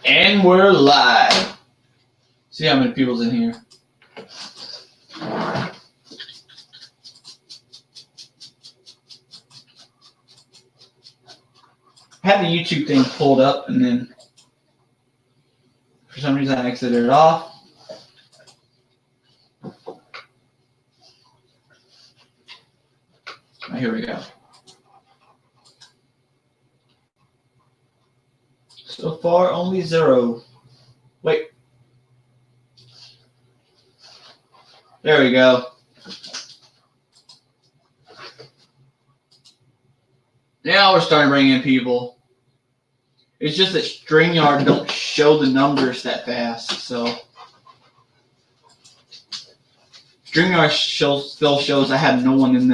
And we're live. See how many people's in here. I had the YouTube thing pulled up and then for some reason I exited it off. Oh, here we go. So far, only 0. Wait. There we go. Now we're starting to bring in people. It's just that StreamYard don't show the numbers that fast, so StreamYard still shows I have no one in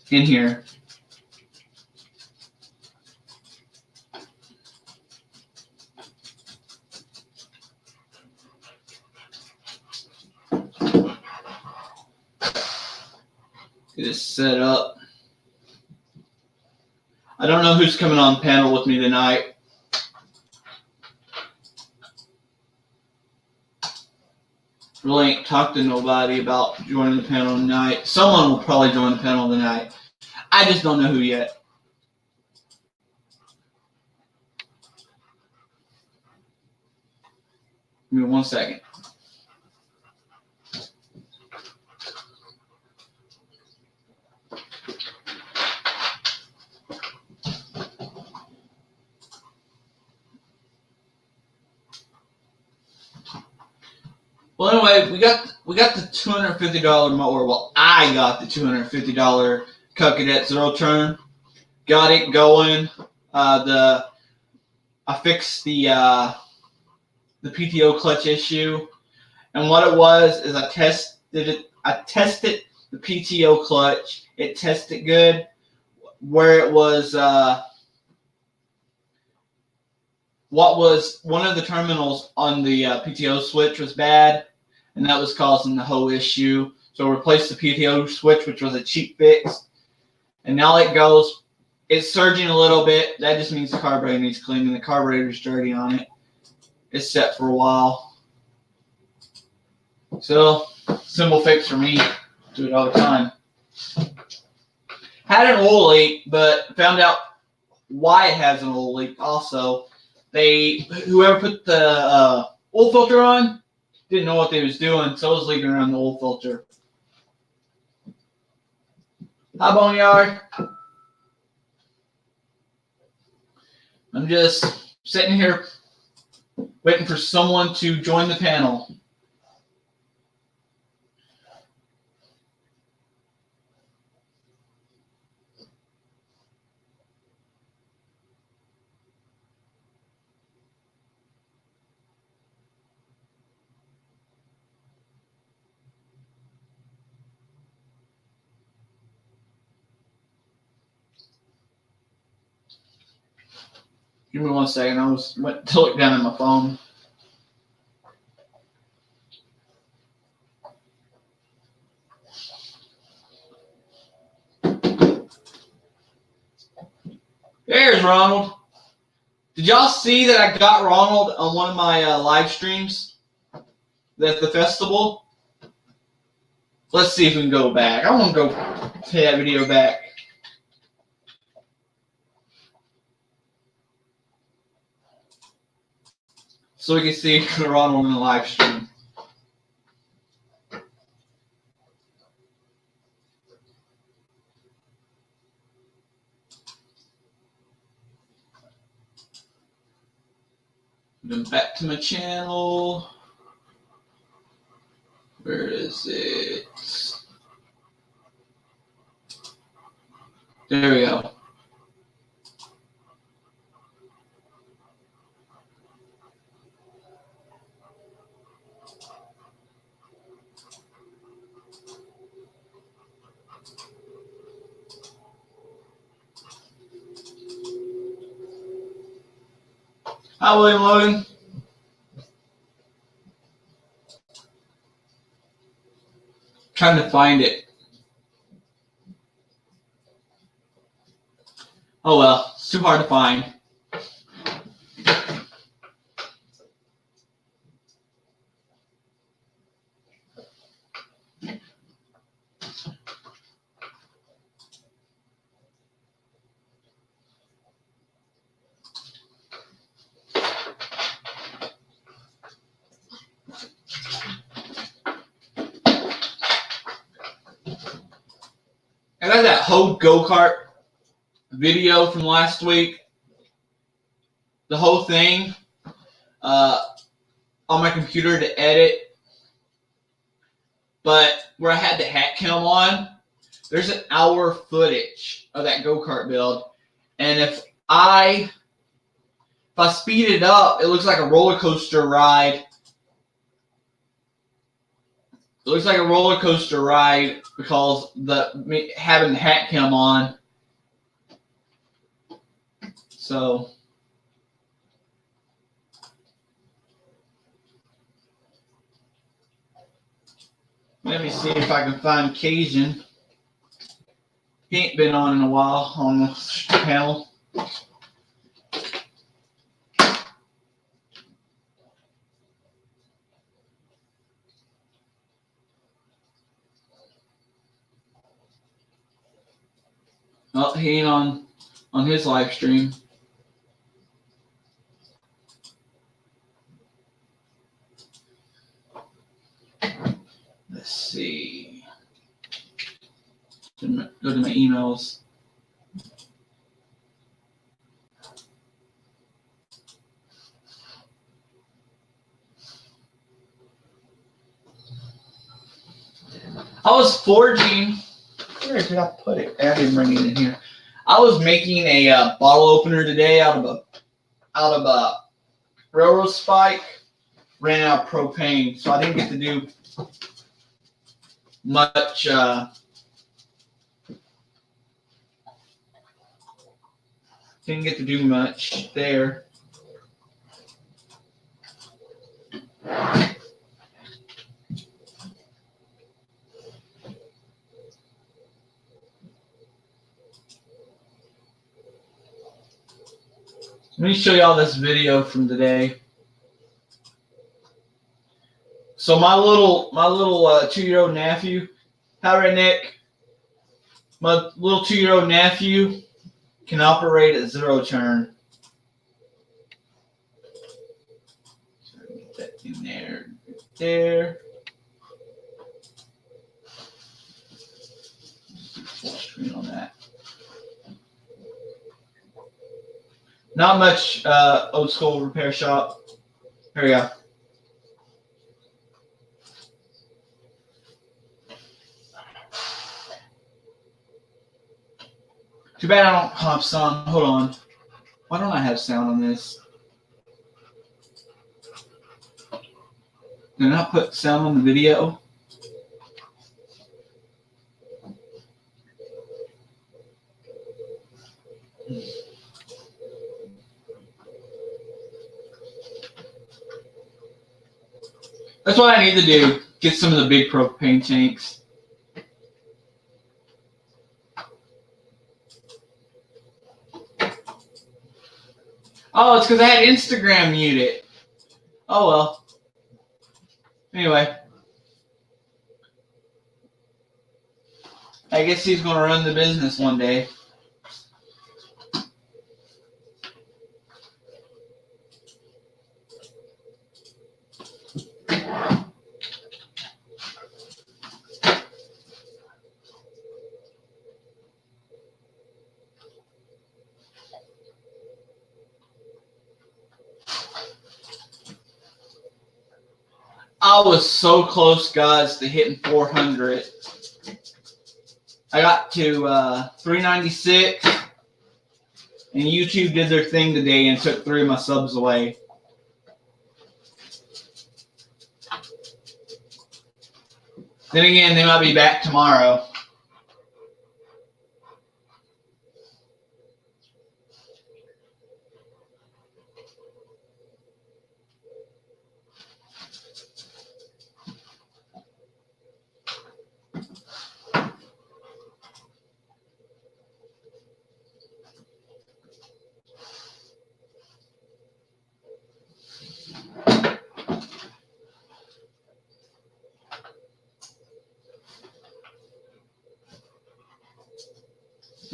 here. Get it set up. I don't know who's coming on panel with me tonight. Really ain't talked to nobody about joining the panel tonight. Someone will probably join the panel tonight. I just don't know who yet. Give me 1 second. Well, anyway, we got the $250 mower. Well, I got the $250 Cub Cadet Zero Turn. Got it going. I fixed the PTO clutch issue, and what it was is I tested the PTO clutch. It tested good. Where it was, what was one of the terminals on the PTO switch was bad, and that was causing the whole issue. So I replaced the PTO switch, which was a cheap fix, and now it goes. It's surging a little bit. That just means the carburetor needs cleaning. The carburetor's dirty on it. It's set for a while. So, simple fix for me. Do it all the time. Had an oil leak, but found out why it has an oil leak also. Whoever put the oil filter on didn't know what they was doing, so it was leaking around the oil filter. Hi, Boneyard. I'm just sitting here waiting for someone to join the panel. Give me 1 second. I went to look down at my phone. There's Ronald. Did y'all see that I got Ronald on one of my live streams at the festival? Let's see if we can go back. I want to go play that video back. So we can see Ronald in the live stream. Then back to my channel. Where is it? There we go. Hi, William Logan. Trying to find it. Oh well, too hard to find. I got that whole go-kart video from last week. The whole thing on my computer to edit. But where I had the hat cam on, there's an hour footage of that go-kart build. And if I speed it up, it looks like a roller coaster ride. It looks like a roller coaster ride because having the hat cam on. So let me see if I can find Cajun. He ain't been on in a while on the panel. Oh, he ain't on his live stream. Let's see. Go to my emails. I was forging. Where did I put it? I didn't bring it in here. I was making a bottle opener today out of a railroad spike. Ran out of propane, so I didn't get to do much. Didn't get to do much there. Let me show y'all this video from today. So my little 2-year-old nephew, hi Redneck. My little 2-year-old nephew can operate at zero turn. So get that in there, there. Full screen on that. Not much old school repair shop. Here we go. Too bad I don't have sound. Hold on. Why don't I have sound on this? Did I not put sound on the video? That's what I need to do. Get some of the big propane tanks. Oh, it's because I had Instagram muted. Oh, well. Anyway. I guess he's going to run the business one day. I was so close, guys, to hitting 400. I got to 396, and YouTube did their thing today and took 3 of my subs away. Then again, they might be back tomorrow.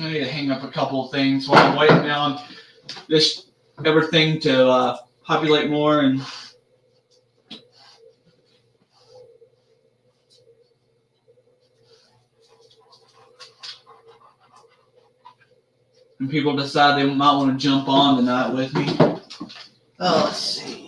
I need to hang up a couple of things while I'm waiting on this everything to populate more and. And people decide they might want to jump on tonight with me. Oh, let's see.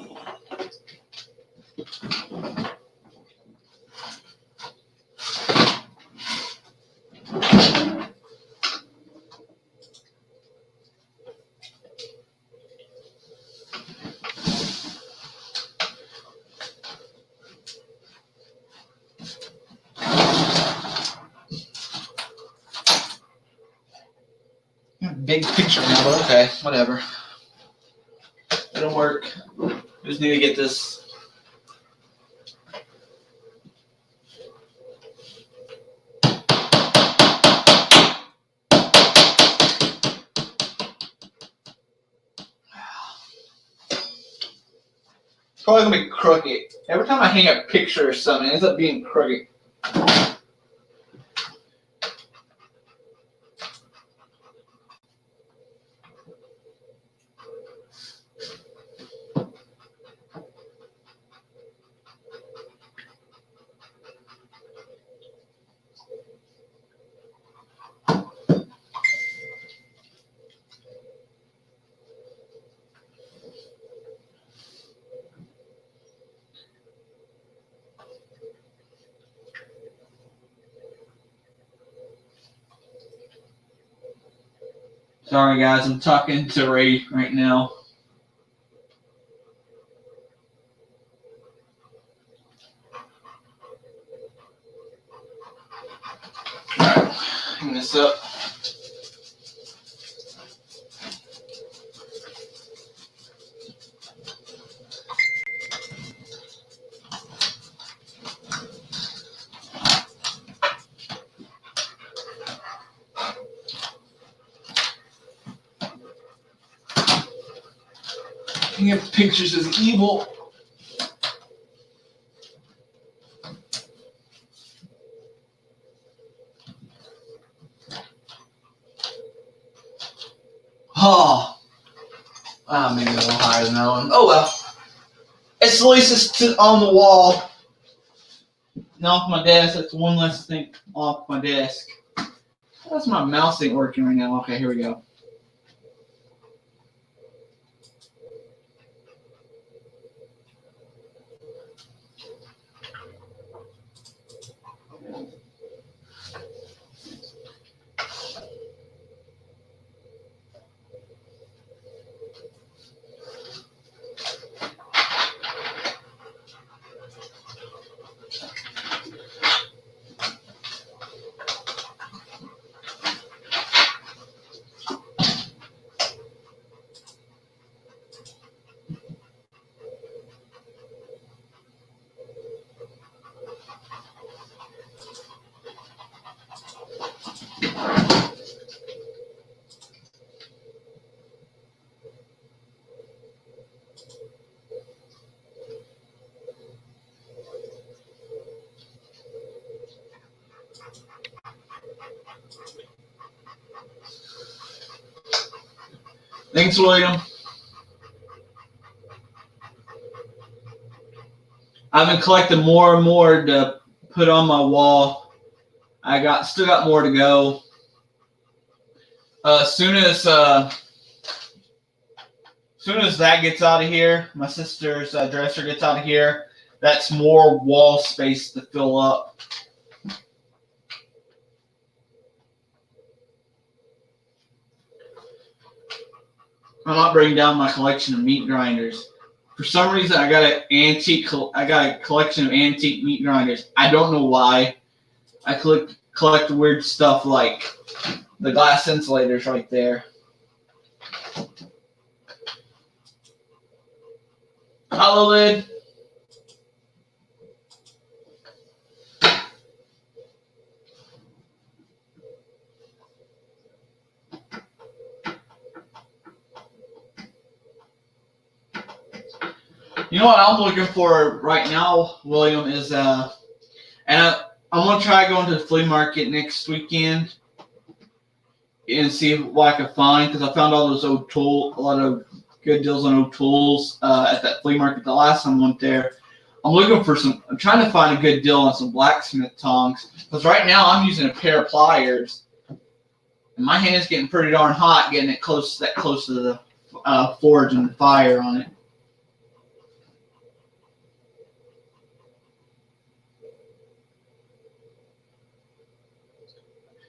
Big picture now, but okay, whatever. It'll work. Just need to get this. Probably gonna be crooked. Every time I hang a picture or something, it ends up being crooked. Sorry guys, I'm talking to Ray right now. Alright, hang this up. Hanging up pictures is evil. Oh, maybe a little higher than that one. Oh well. It's at least it's on the wall. Now off my desk. That's one less thing off my desk. That's my mouse ain't working right now. Okay, here we go. Thanks, William. I've been collecting more and more to put on my wall. Still got more to go. Soon as that gets out of here, my sister's dresser gets out of here, that's more wall space to fill up. I might bring down my collection of meat grinders. For some reason, I got a collection of antique meat grinders. I don't know why. I collect weird stuff like the glass insulators right there. Hollow lid. You know what I'm looking for right now, William, is and I'm gonna try going to the flea market next weekend. and see what I could find, because I found all those old tools, a lot of good deals on old tools at that flea market the last time I went there. I'm looking for some. I'm trying to find a good deal on some blacksmith tongs, because right now I'm using a pair of pliers, and my hand's getting pretty darn hot getting it close to the forge and the fire on it.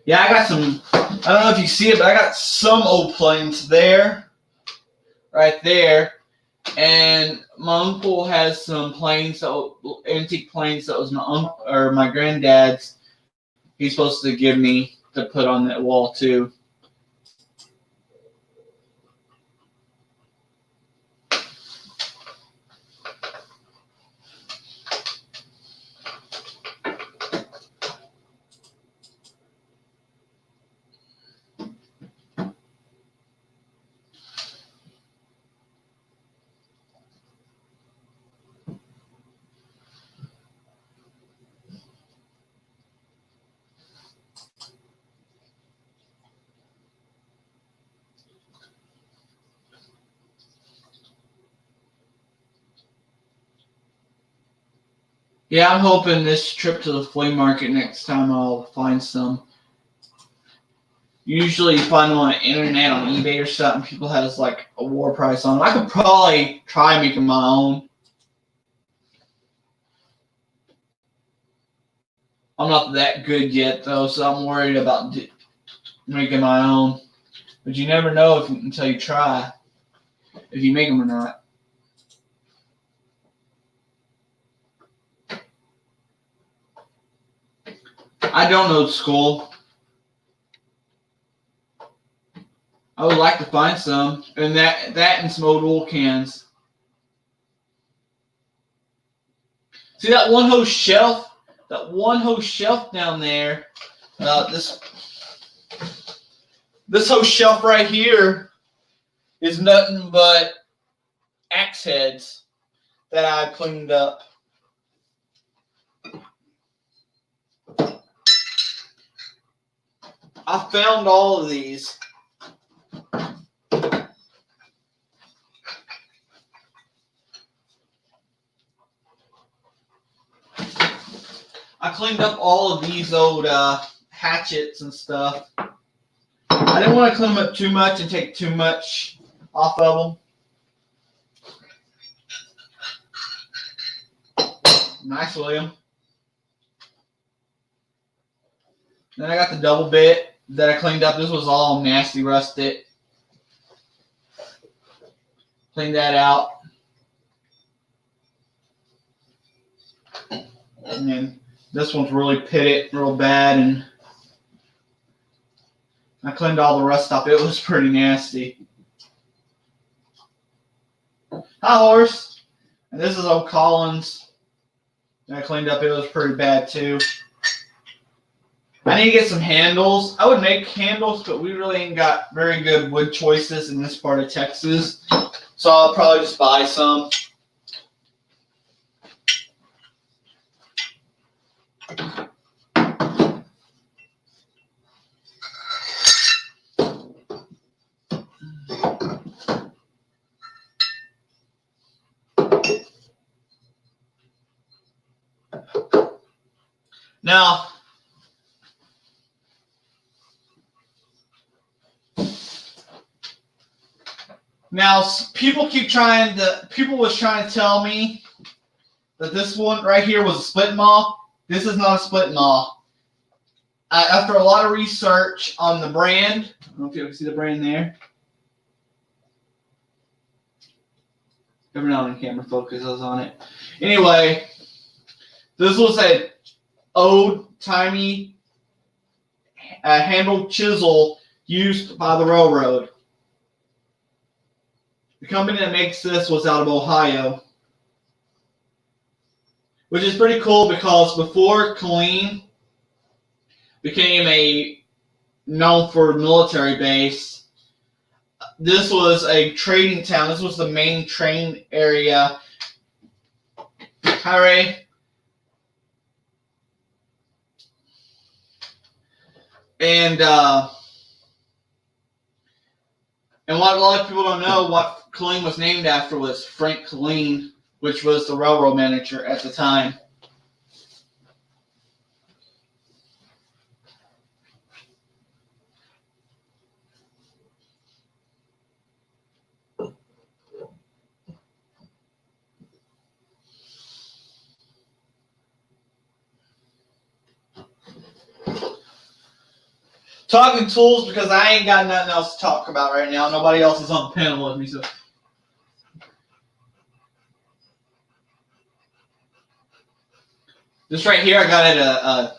Yeah, I got some. I don't know if you see it, but I got some old planes there, right there. And my uncle has some planes, antique planes that was my uncle or my granddad's. He's supposed to give me to put on that wall too. Yeah, I'm hoping this trip to the flea market next time I'll find some. Usually you find them on the internet, on eBay or something. People has like a war price on them. I could probably try making my own. I'm not that good yet though, so I'm worried about making my own. But you never know until you try if you make them or not. I don't know school. I would like to find some, and that and some old oil cans. See that one whole shelf? That one whole shelf down there. This whole shelf right here is nothing but axe heads that I cleaned up. I found all of these. I cleaned up all of these old hatchets and stuff. I didn't want to clean them up too much and take too much off of them. Nice, William. Then I got the double bit that I cleaned up. This was all nasty rusted. Cleaned that out. And then this one's really pitted real bad, and I cleaned all the rust off. It was pretty nasty. Hi, horse. And this is old Collins that I cleaned up. It was pretty bad too. I need to get some handles. I would make handles, but we really ain't got very good wood choices in this part of Texas. So I'll probably just buy some. Now people was trying to tell me that this one right here was a split maw. This is not a split maw. After a lot of research on the brand, I don't know if you can see the brand there. Every now and then camera focuses on it. Anyway, this was an old-timey handled chisel used by the railroad. The company that makes this was out of Ohio, which is pretty cool because before Killeen became known for military base, this was a trading town. This was the main train area. Hi, Ray. And And what a lot of people don't know, what Killeen was named after was Frank Killeen, which was the railroad manager at the time. Talking tools because I ain't got nothing else to talk about right now. Nobody else is on the panel with me, so. This right here, I got it a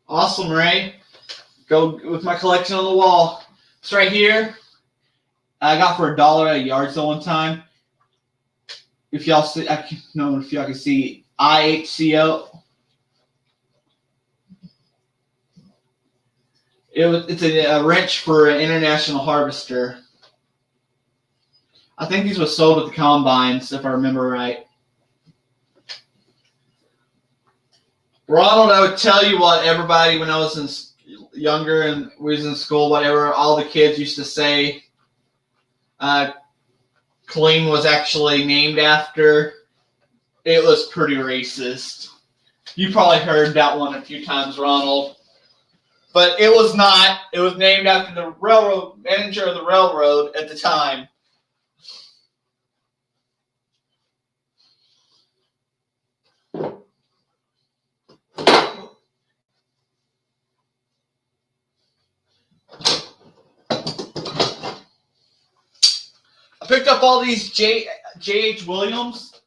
Awesome Ray. Go with my collection on the wall. This right here, I got for $1 at a yard sale one time. If y'all see, I don't know if y'all can see IHCO. It's a wrench for an international harvester. I think these were sold at the combines, if I remember right. Ronald, I would tell you what everybody, when I was younger and we was in school, whatever, all the kids used to say Killeen was actually named after. It was pretty racist. You probably heard that one a few times, Ronald. But it was not. It was named after the railroad manager of the railroad at the time. I picked up all these J.H. Williams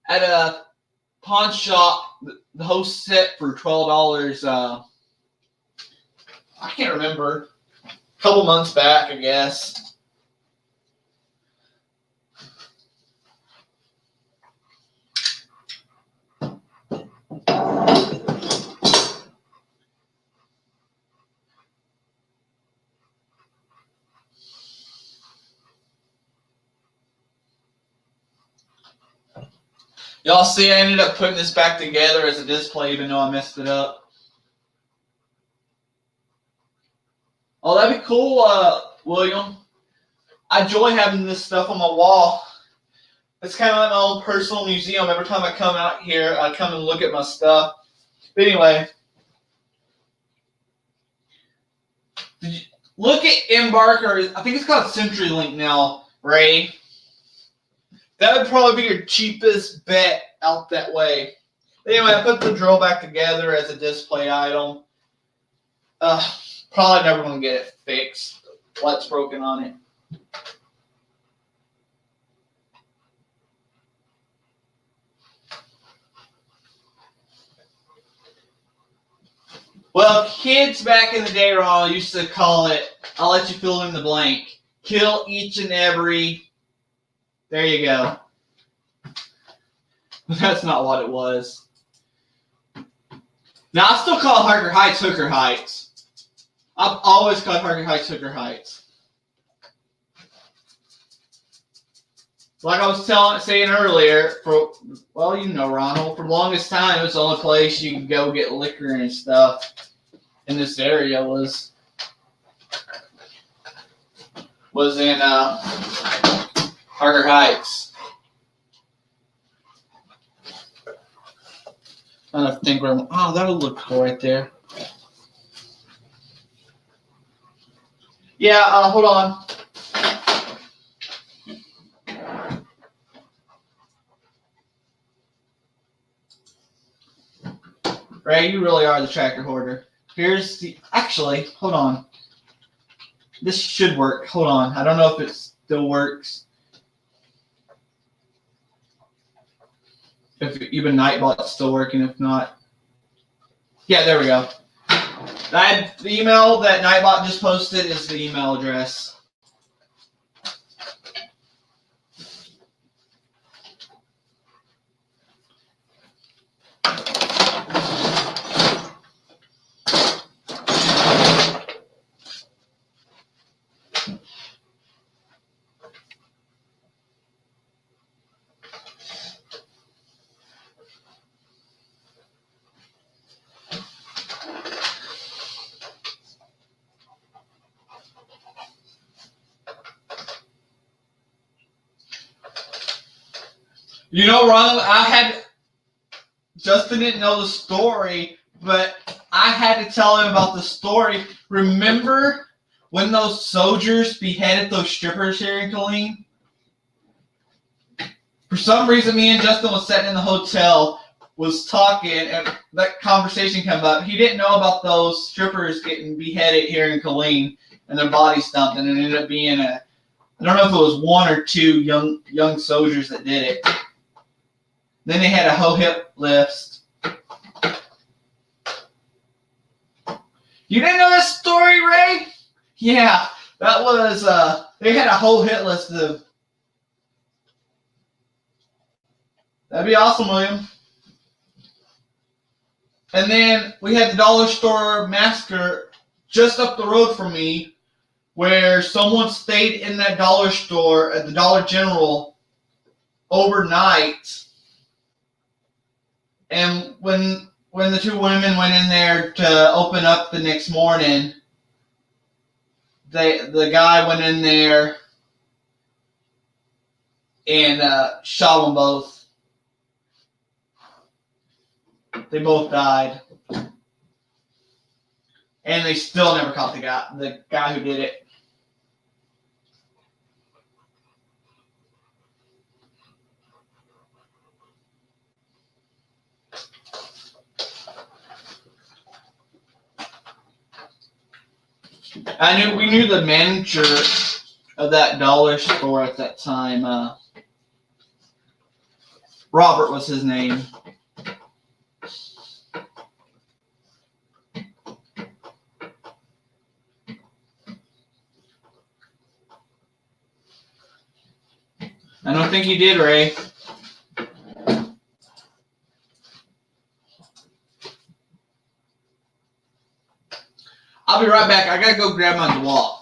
at a pawn shop. The whole set for $12. I can't remember. A couple months back, I guess. Y'all see, I ended up putting this back together as a display, even though I messed it up. Oh, that'd be cool, William. I enjoy having this stuff on my wall. It's kind of like my own personal museum. Every time I come out here, I come and look at my stuff. But anyway, look at Embarker. I think it's called CenturyLink now, Ray. That would probably be your cheapest bet out that way. Anyway, I put the drill back together as a display item. Probably never going to get it fixed. Light's broken on it. Well, kids back in the day, Ron, used to call it, I'll let you fill in the blank, kill each and every. There you go. That's not what it was. Now, I still call Harker Heights Hooker Heights. I've always called Harker Heights Hooker Heights. Like I was saying earlier, well, you know, Ronald, for the longest time, it was the only place you could go get liquor and stuff in this area was in Harker Heights. I don't think we're. Oh, that'll look cool right there. Yeah, hold on. Ray, you really are the tractor hoarder. Here's the. Actually, hold on. This should work. Hold on. I don't know if it still works. If even Nightbot's still working, if not. Yeah, there we go. The email that Nightbot just posted is the email address. You know, Ronald, Justin didn't know the story, but I had to tell him about the story. Remember when those soldiers beheaded those strippers here in Killeen? For some reason, me and Justin was sitting in the hotel, was talking, and that conversation came up. He didn't know about those strippers getting beheaded here in Killeen and their bodies dumped, and it ended up being I don't know if it was one or two young soldiers that did it. Then they had a whole hit list. You didn't know this story, Ray? Yeah, that was, they had a whole hit list of. That'd be awesome, William. And then we had the dollar store massacre just up the road from me, where someone stayed in that dollar store at the Dollar General overnight. And when the two women went in there to open up the next morning, the guy went in there and shot them both. They both died. And they still never caught the guy who did it. We knew the manager of that dollar store at that time. Robert was his name. I don't think he did, Ray. I'll be right back. I gotta go grab my DeWalt.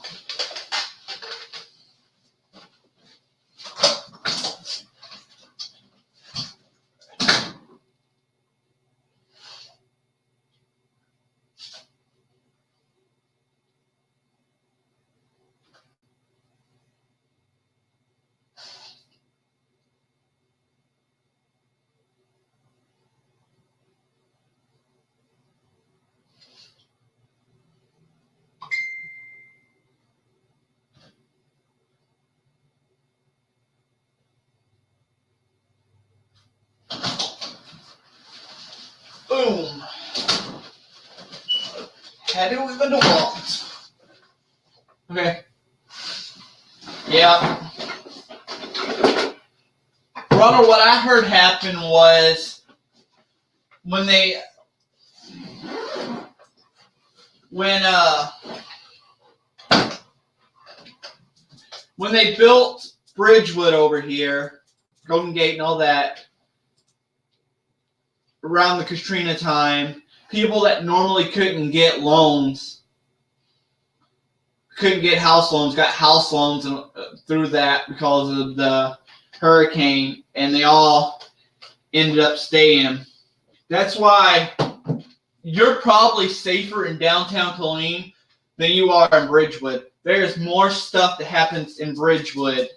Boom. Had it with the DeWalt. Okay. Yeah. Ronald, what I heard happen was when they built Bridgewood over here, Golden Gate and all that, around the Katrina time, people that normally couldn't get loans, couldn't get house loans, got house loans through that because of the hurricane, and they all ended up staying. That's why you're probably safer in downtown Killeen than you are in Bridgewood. There's more stuff that happens in Bridgewood.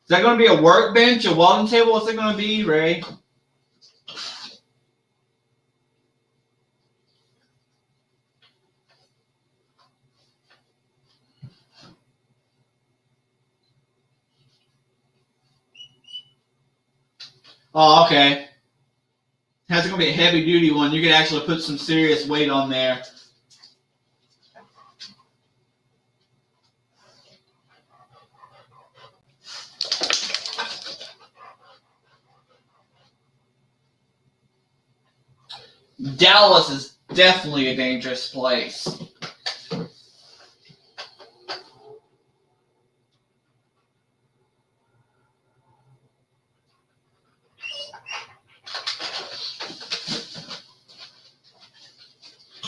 Is that going to be a workbench, a welding table? What's it going to be, Ray? Oh, okay. That's going to be a heavy-duty one. You can actually put some serious weight on there. Dallas is definitely a dangerous place.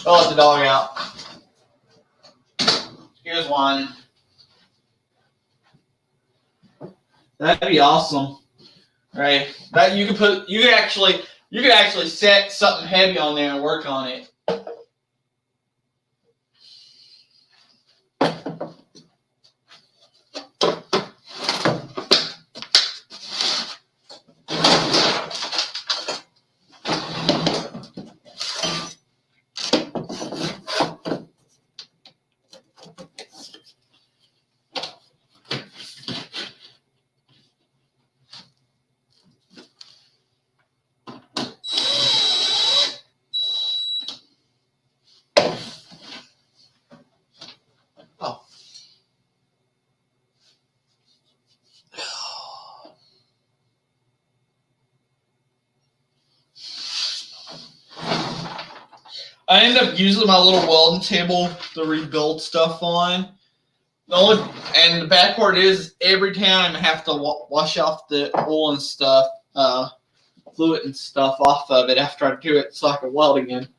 I'll let the dog out. Here's one. That'd be awesome. right? That you could actually set something heavy on there and work on it. Oh. I end up using my little welding table to rebuild stuff on. And the bad part is every time I have to wash off the oil and stuff, fluid and stuff off of it after I do it so I can weld again.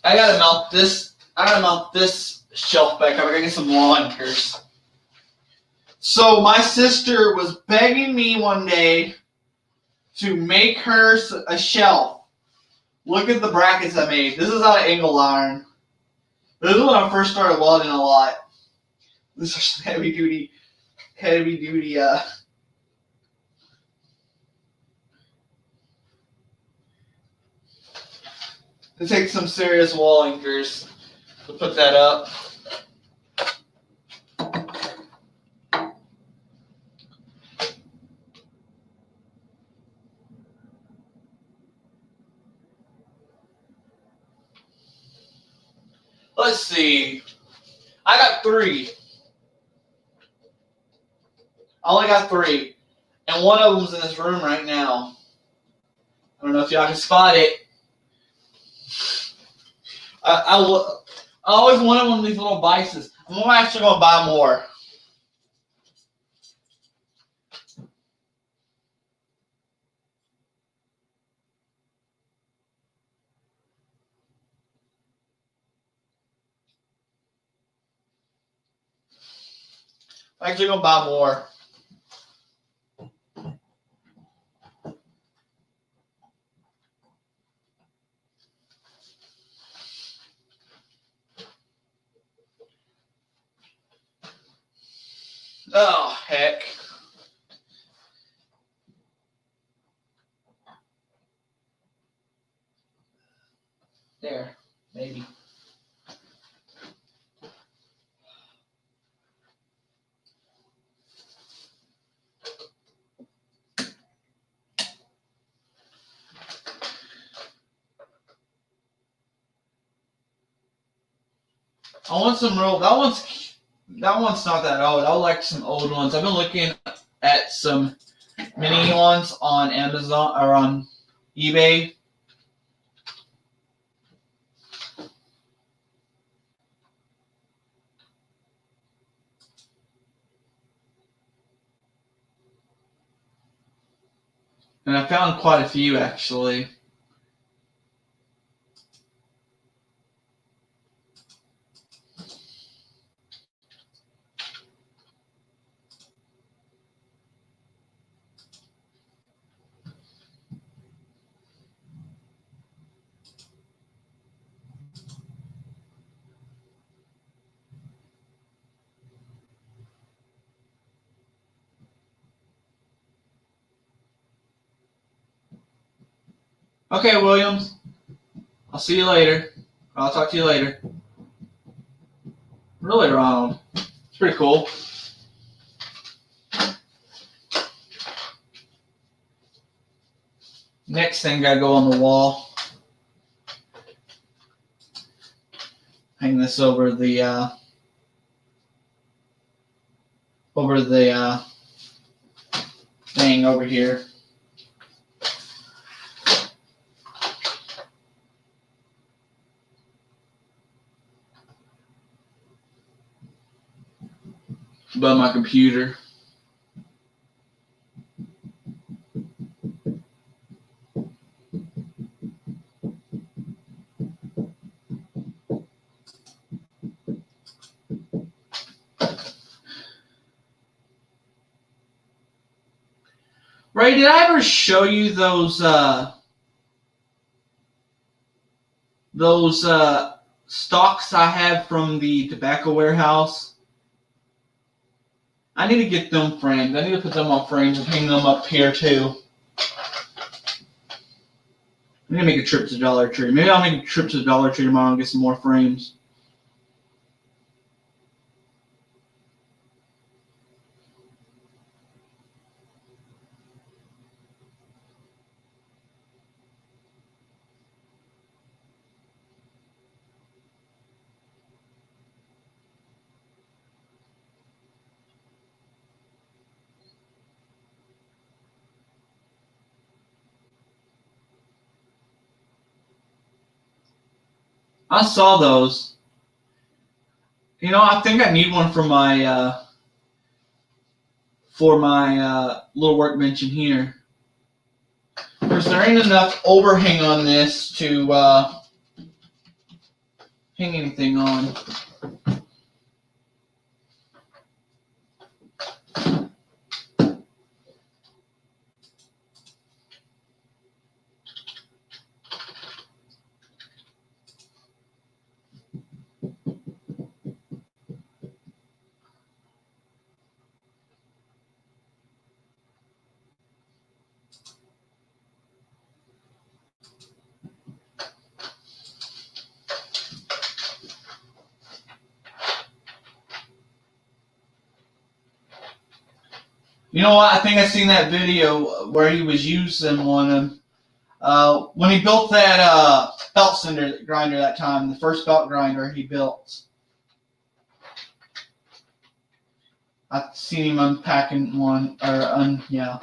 I gotta mount this shelf back up. I gotta get some wall anchors. So my sister was begging me one day to make her a shelf. Look at the brackets I made. This is out of angle iron. This is when I first started welding a lot. This is heavy duty. It takes some serious wall anchors to put that up. Let's see. I got 3. I only got 3. And one of them's in this room right now. I don't know if y'all can spot it. I always wanted one of these little bices. I'm actually going to buy more. I'm actually going to buy more. Oh, heck. There, maybe. I want some real. That one's not that old. I like some old ones. I've been looking at some mini ones on Amazon or on eBay. And I found quite a few actually. Okay, Williams. I'll see you later. I'll talk to you later. Really, Ronald. It's pretty cool. Next thing gotta go on the wall. Hang this over the thing over here. Above my computer. Ray, did I ever show you those stalks I had from the tobacco warehouse? I need to get them framed. I need to put them on frames and hang them up here too. I'm gonna make a trip to Dollar Tree. Maybe I'll make a trip to the Dollar Tree tomorrow and get some more frames. I saw those. You know, I think I need one for my little workbench in here. Because there ain't enough overhang on this to hang anything on. You know what? I think I seen that video where he was using one when he built that belt sander grinder that time, the first belt grinder he built. I've seen him unpacking one, yeah.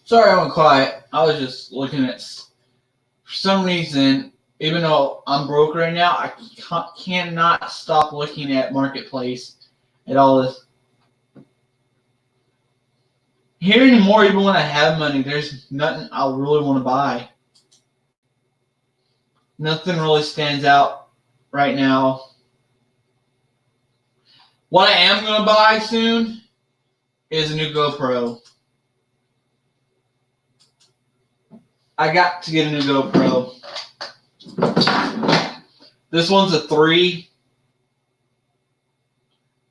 Sorry I went quiet. I was just looking at, for some reason, even though I'm broke right now, I cannot stop looking at Marketplace at all this. Here anymore, even when I have money, there's nothing I really want to buy. Nothing really stands out right now. What I am going to buy soon is a new GoPro. I got to get a new GoPro. This one's a 3.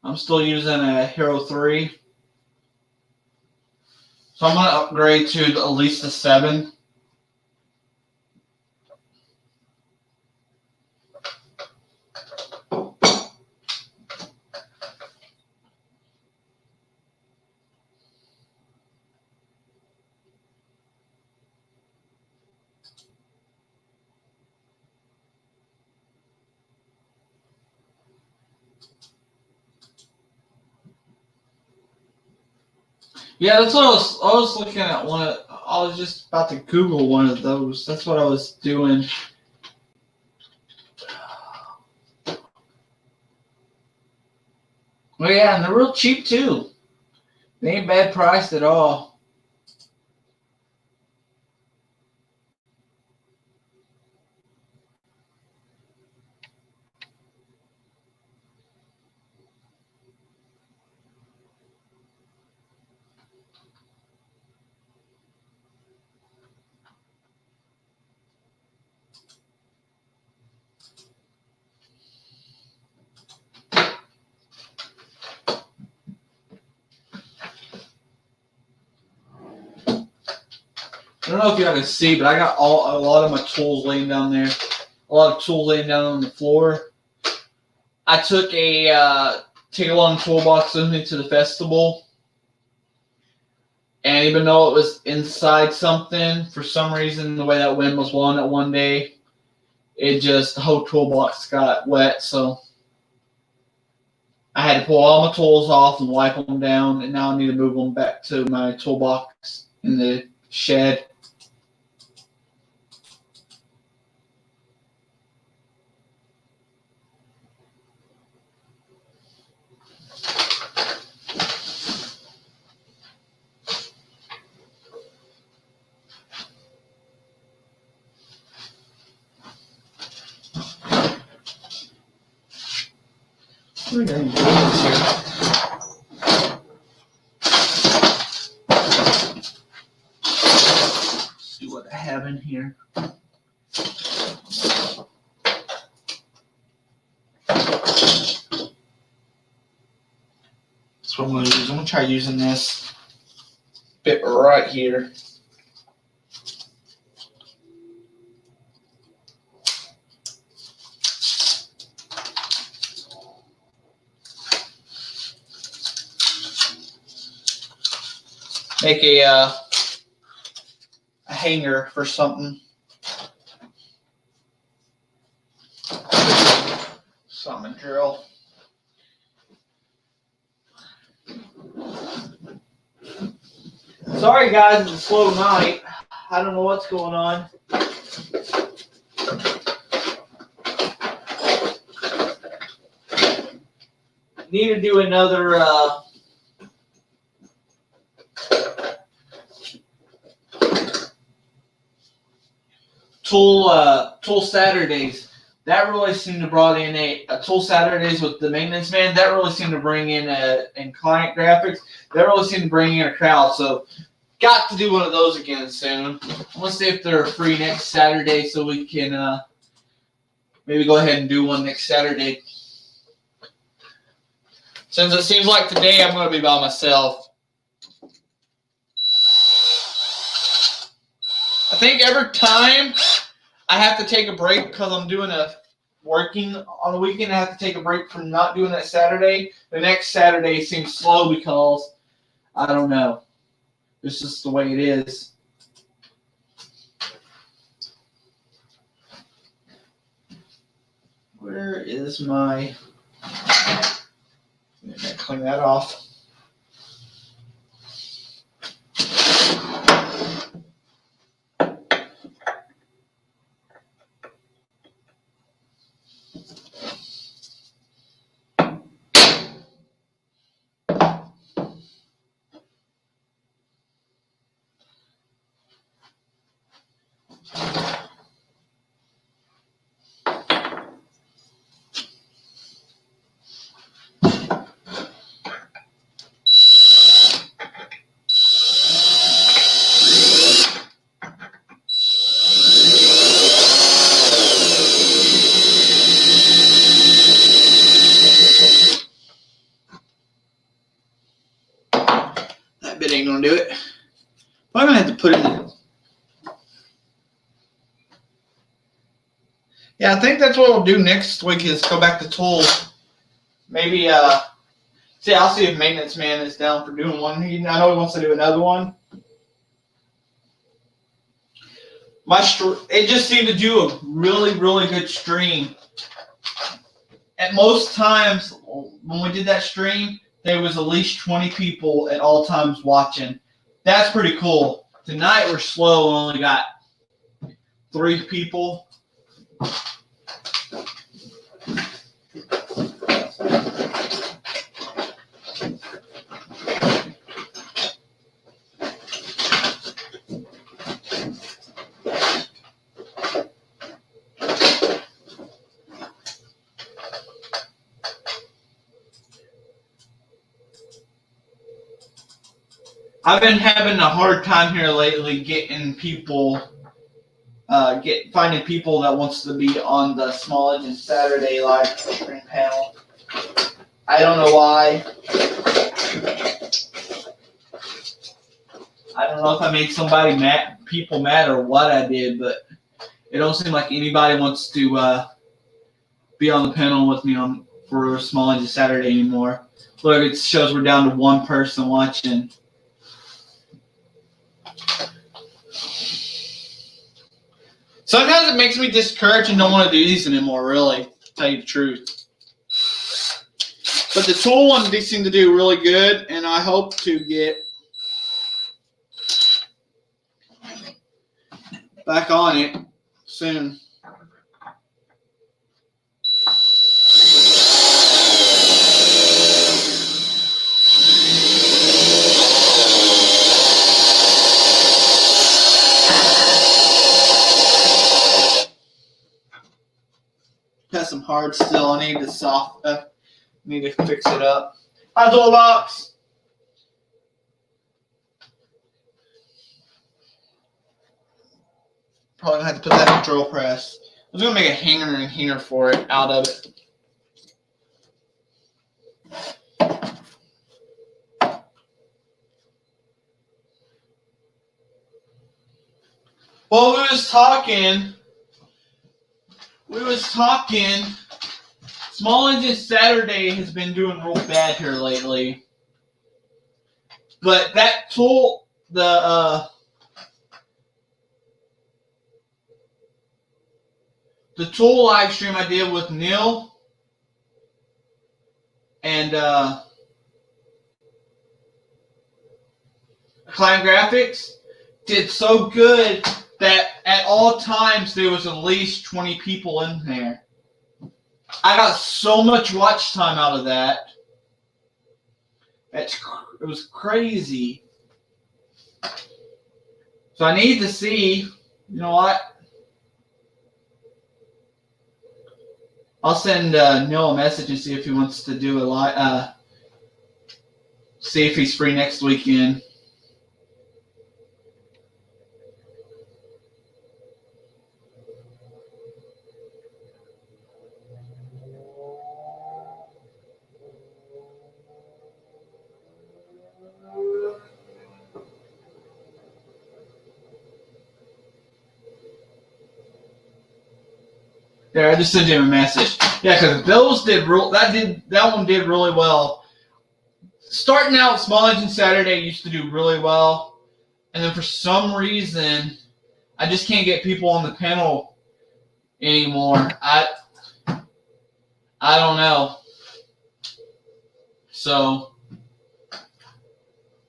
I'm still using a Hero 3. So I'm going to upgrade to at least a 7. Yeah, that's what I was looking at I was just about to Google one of those. That's what I was doing. Well, yeah, and they're real cheap too. They ain't bad priced at all. I don't know if y'all can see, but I got a lot of my tools laying down there. A lot of tools laying down on the floor. I took a take-along toolbox with me to the festival, and even though it was inside something, for some reason, the way that wind was blowing it one day, the whole toolbox got wet, so I had to pull all my tools off and wipe them down, and now I need to move them back to my toolbox in the shed. What are you doing here? See what I have in here. That's what I'm going to use. I'm going to try using this bit right here. Make a hanger for something. Something to drill. Sorry guys, it's a slow night. I don't know what's going on. Need to do another Tool Saturdays. That really seemed to brought in a Tool Saturdays with the maintenance man. That really seemed to bring in and Client Graphics. That really seemed to bring in a crowd. So got to do one of those again soon. I'm gonna see if they're free next Saturday so we can maybe go ahead and do one next Saturday. Since it seems like today I'm gonna be by myself. I think every time I have to take a break because I'm doing working on the weekend. I have to take a break from not doing that Saturday. The next Saturday seems slow because I don't know. It's just the way it is. Where is my? I'm gonna clean that off. That bit ain't gonna do it. I'm gonna have to put it in. Yeah, I think that's what we'll do next week is go back to tools. Maybe I'll see if Maintenance Man is down for doing one. I know he wants to do another one. It just seemed to do a really, really good stream. At most times when we did that stream, there was at least 20 people at all times watching. That's pretty cool. Tonight we're slow. We only got 3 people. I've been having a hard time here lately getting people, finding people that wants to be on the Small Engine Saturday live stream panel. I don't know why. I don't know if I made somebody mad, people mad, or what I did, but it don't seem like anybody wants to be on the panel with me for Small Engine Saturday anymore. Look, it shows we're down to 1 person watching. Sometimes it makes me discouraged and don't want to do these anymore, really, to tell you the truth. But the tool one, they seem to do really good, and I hope to get back on it soon. Has some hard still. I need to need to fix it up. Hi, Toolbox. Probably gonna have to put that in drill press. I was gonna make a hanger and hanger for it out of it. Well, we was talking. Small Engine Saturday has been doing real bad here lately. But that tool, the tool live stream I did with Neil and Climb Graphics did so good that at all times there was at least 20 people in there. I got so much watch time out of that. It was crazy. So I need to see, you know what? I'll send Neil a message and see if he wants to do a live, see if he's free next weekend. There, I just sent him a message. Yeah, because those that one did really well. Starting out, Small Engine Saturday used to do really well, and then for some reason, I just can't get people on the panel anymore. I don't know. So,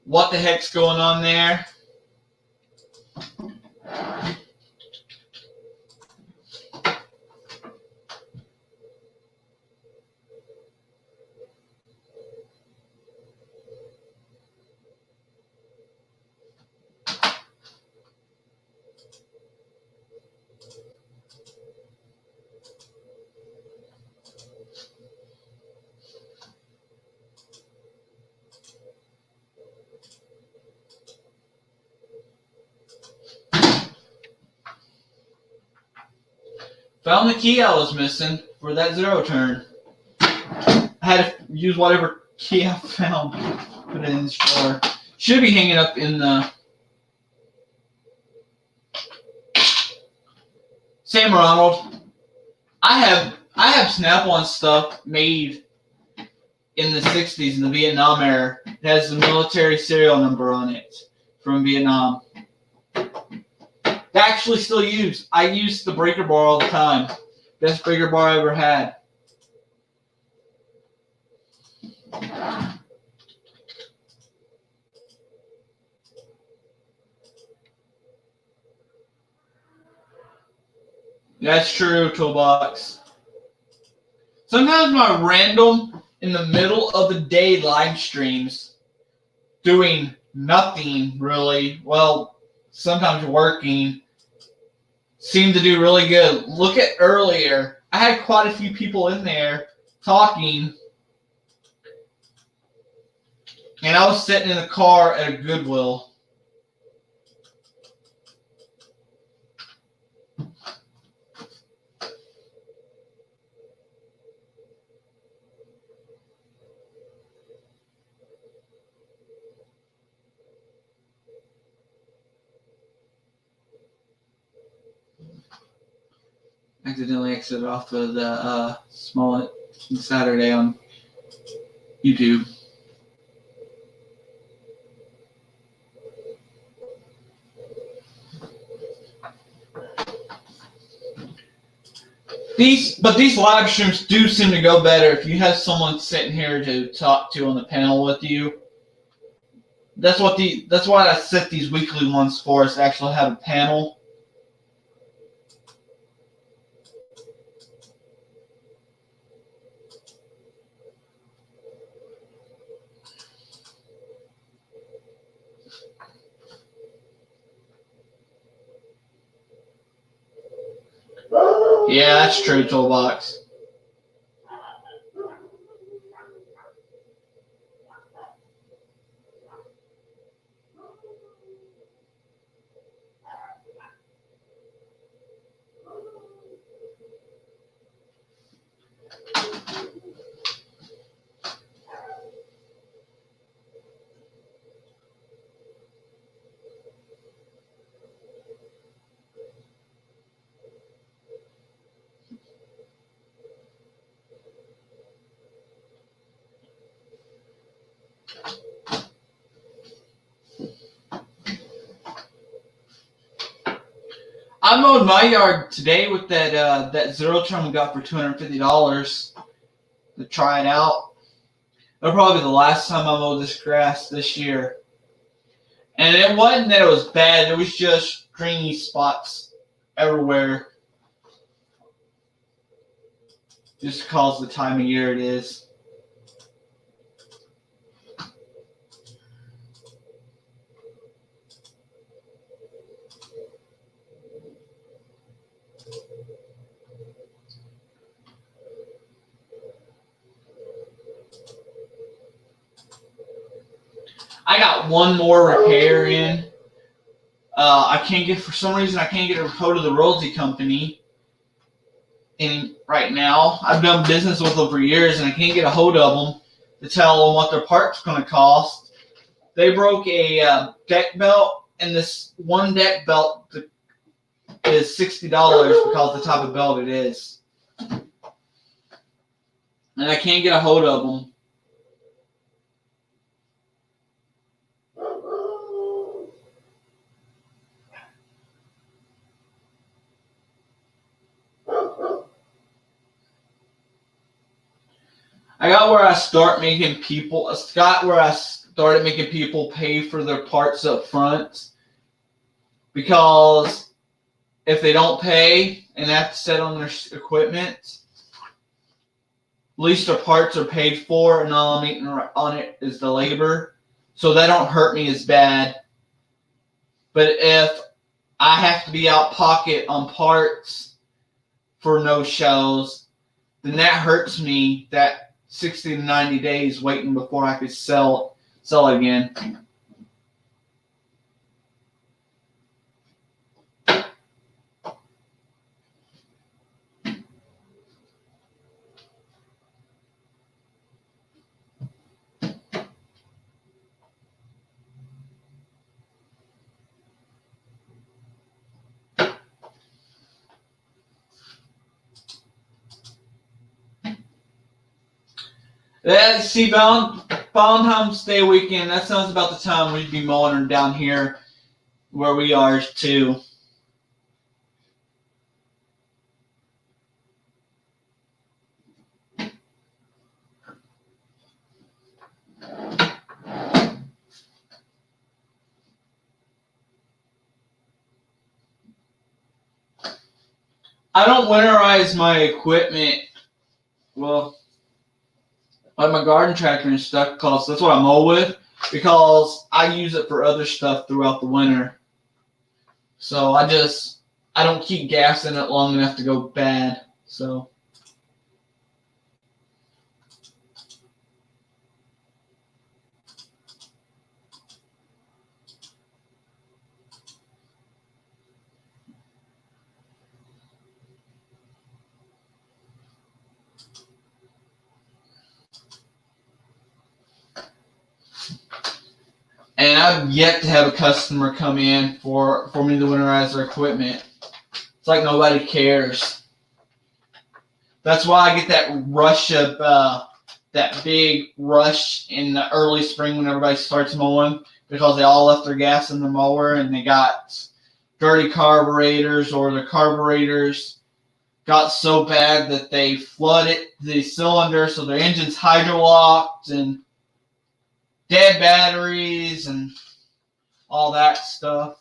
what the heck's going on there? Found the key I was missing for that zero turn. I had to use whatever key I found, put it in this drawer. Should be hanging up in the... Sam Ronald, I have Snap-on stuff made in the 60s in the Vietnam era. It has the military serial number on it from Vietnam. They actually still use. I use the breaker bar all the time. Best breaker bar I ever had. That's true, Toolbox. Sometimes my random in the middle of the day live streams doing nothing really, well, sometimes working, seem to do really good. Look at earlier. I had quite a few people in there talking, and I was sitting in the car at a Goodwill. Accidentally exited off of the small Saturday on YouTube. These live streams do seem to go better if you have someone sitting here to talk to on the panel with you. That's what I set these weekly ones for, is to actually have a panel. Yeah, that's true, Toolbox. I mowed my yard today with that zero turn we got for $250 to try it out. That'll probably be the last time I mowed this grass this year. And it wasn't that it was bad, it was just greeny spots everywhere. Just because the time of year it is. I got one more repair in. For some reason, I can't get a hold of the royalty company right now. I've done business with them for years, and I can't get a hold of them to tell them what their part's going to cost. They broke a deck belt, and this one deck belt is $60 because of the type of belt it is. And I can't get a hold of them. I got where I started making people pay for their parts up front, because if they don't pay and have to set on their equipment, at least their parts are paid for, and all I'm eating on it is the labor, so that don't hurt me as bad. But if I have to be out pocket on parts for no shows, then that hurts me. That 60 to 90 days waiting before I could sell again. See, Valentine's Day weekend, that sounds about the time we'd be mowing down here where we are too. I don't winterize my equipment. Well, like my garden tractor and stuff, because that's what I mow with. Because I use it for other stuff throughout the winter. So I don't keep gas in it long enough to go bad. So. And I've yet to have a customer come in for me to winterize their equipment. It's like nobody cares. That's why I get that rush of that big rush in the early spring when everybody starts mowing, because they all left their gas in the mower and they got dirty carburetors, or the carburetors got so bad that they flooded the cylinder, so their engine's hydrolocked, and dead batteries and all that stuff.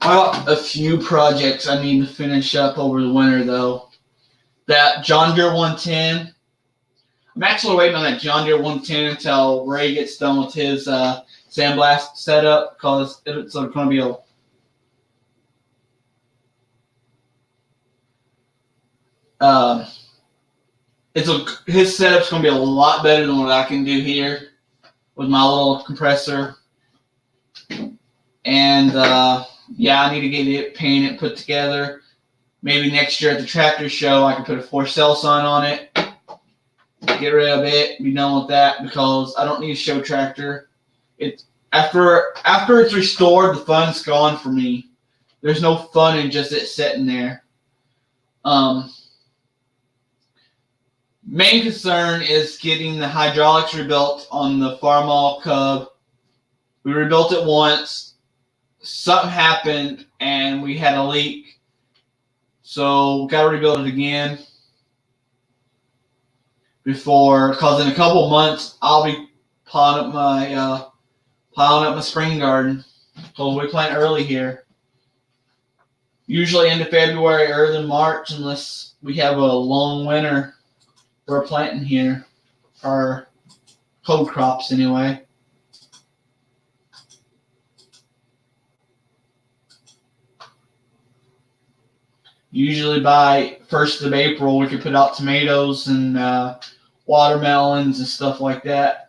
Well, a few projects I need to finish up over the winter, though. That John Deere 110. I'm actually waiting on that John Deere 110 until Ray gets done with his sandblast setup, because it's going to be his setup's going to be a lot better than what I can do here with my little compressor. And yeah, I need to get it painted, put together. Maybe next year at the tractor show, I can put a for sale sign on it, get rid of it, be done with that, because I don't need a show tractor. It's after it's restored, the fun's gone for me. There's no fun in just it sitting there. Main concern is getting the hydraulics rebuilt on the Farmall Cub. We rebuilt it once. Something happened and we had a leak. So got to rebuild it again because in a couple months I'll be piling up my spring garden. So we plant early here. Usually end of February, early March, unless we have a long winter. We're planting here, our cold crops anyway. Usually by 1st of April, we can put out tomatoes and watermelons and stuff like that.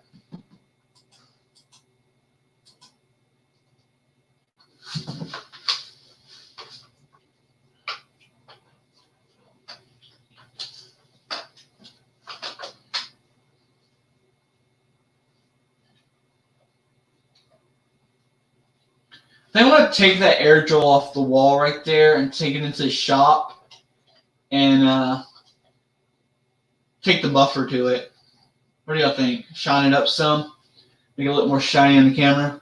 Then I want to take that air drill off the wall right there and take it into the shop and take the buffer to it. What do y'all think? Shine it up some? Make it look more shiny on the camera?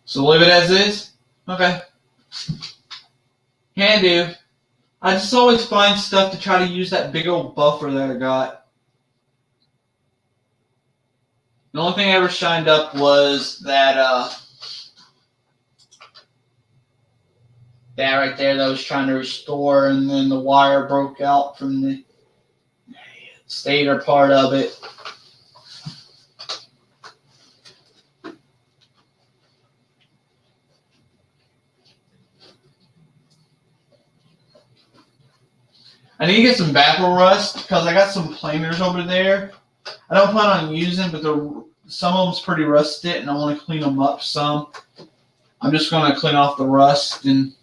So leave it as is? Okay. Can do. I just always find stuff to try to use that big old buffer that I got. The only thing I ever shined up was that that right there that I was trying to restore, and then the wire broke out from the stator part of it. I need to get some baffle rust because I got some planers over there. I don't plan on using, but some of them's pretty rusted, and I want to clean them up some. I'm just going to clean off the rust and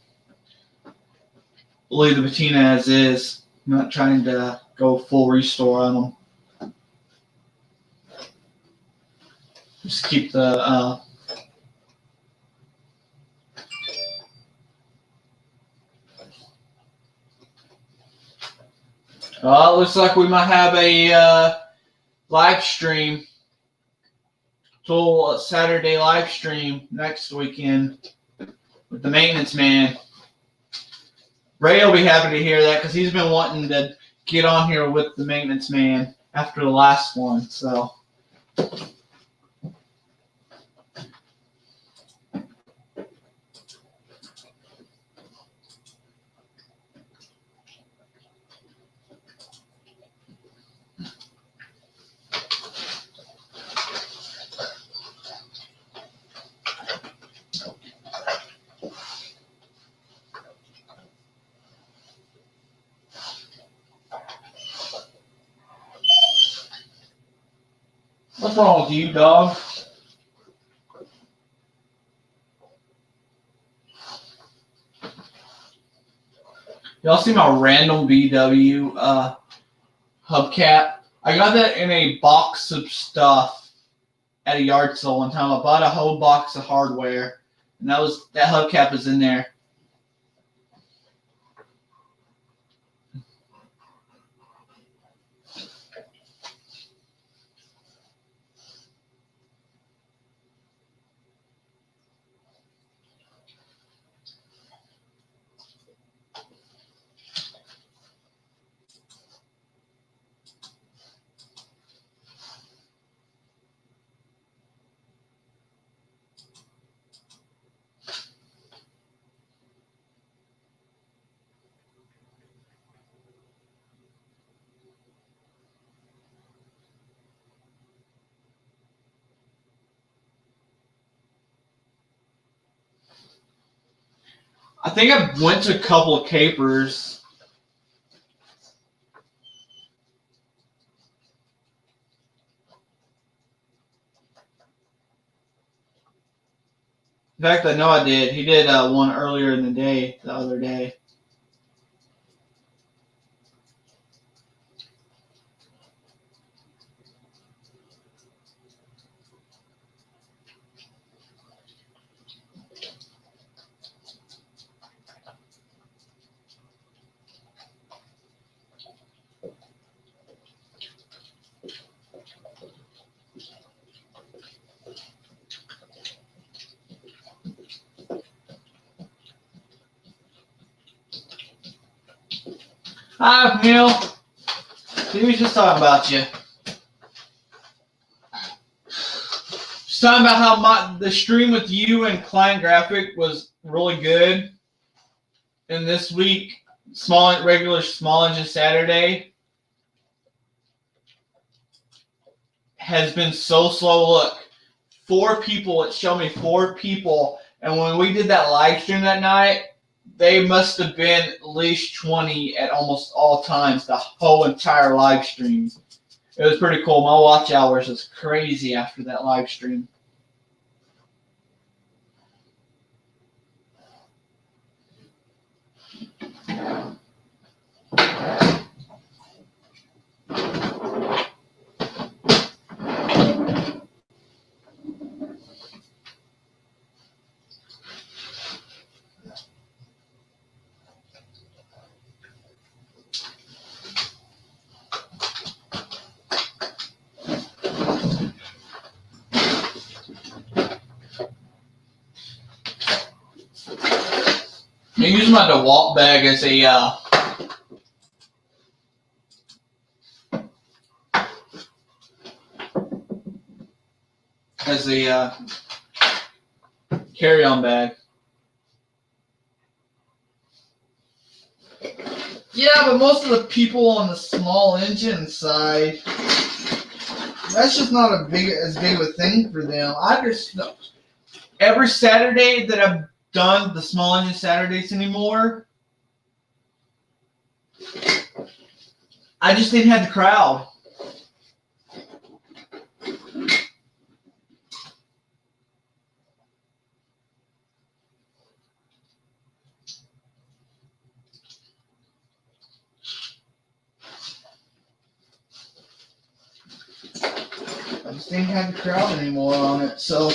leave the patina as is. I'm not trying to go full restore on them. Just keep the it looks like we might have a live stream. Till Saturday live stream next weekend with the maintenance man. Ray will be happy to hear that because he's been wanting to get on here with the maintenance man after the last one. So. What's wrong with you, dog? Y'all see my random VW hubcap? I got that in a box of stuff at a yard sale one time. I bought a whole box of hardware, and that hubcap is in there. I think I went to a couple of capers. In fact, I know I did. He did one earlier in the day, the other day. Hi, Neil. He was just talking about you. Just talking about how the stream with you and Client Graphic was really good. And this week, regular Small Engine Saturday has been so slow. Look, 4 people. It showed me 4 people. And when we did that live stream that night, they must have been at least 20 at almost all times, the whole entire live stream. It was pretty cool. My watch hours was crazy after that live stream. I use my DeWalt bag as a carry-on bag. Yeah, but most of the people on the small engine side, that's just not as big of a thing for them. I just every Saturday that I've done the small engine Saturdays anymore, I just didn't have the crowd. I just didn't have the crowd anymore on it, so.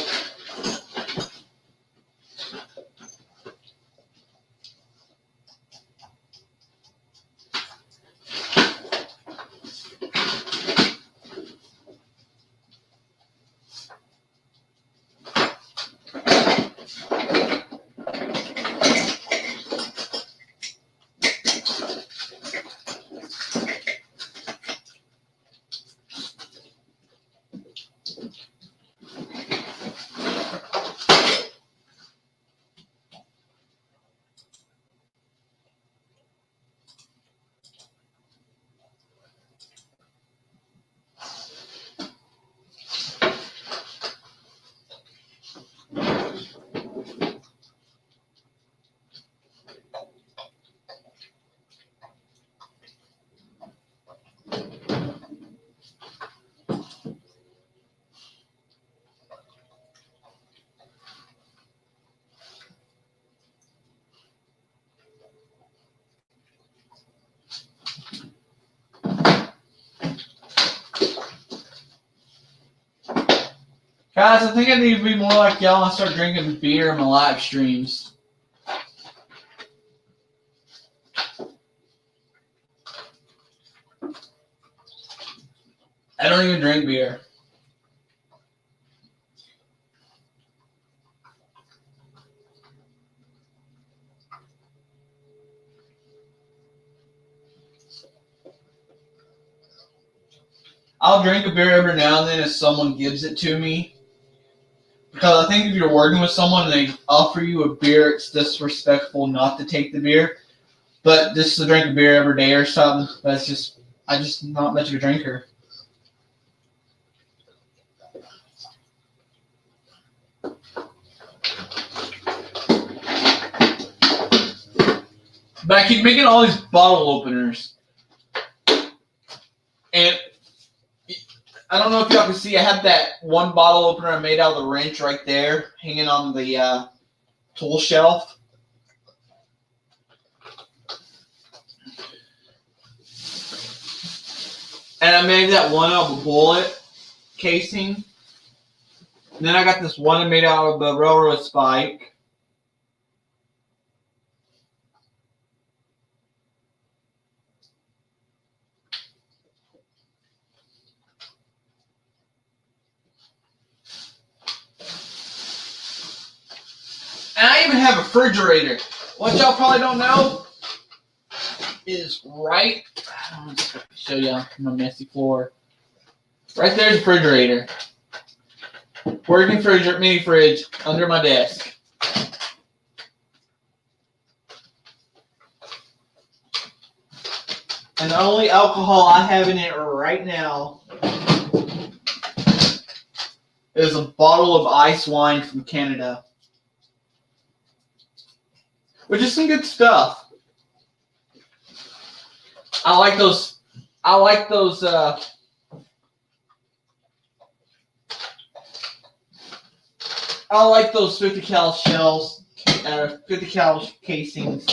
Guys, I think I need to be more like y'all and start drinking beer in my live streams. I don't even drink beer. I'll drink a beer every now and then if someone gives it to me. Because I think if you're working with someone and they offer you a beer, it's disrespectful not to take the beer. But just to drink a beer every day or something, I'm just not much of a drinker. But I keep making all these bottle openers. And I don't know if y'all can see, I have that one bottle opener I made out of the wrench right there, hanging on the tool shelf. And I made that one out of a bullet casing. And then I got this one I made out of the railroad spike. And I even have a refrigerator. What y'all probably don't know is right. I'm going to show y'all my messy floor. Right there's the refrigerator. Working mini fridge under my desk. And the only alcohol I have in it right now is a bottle of ice wine from Canada. Which is some good stuff. I like those 50 cal shells, 50 cal casings.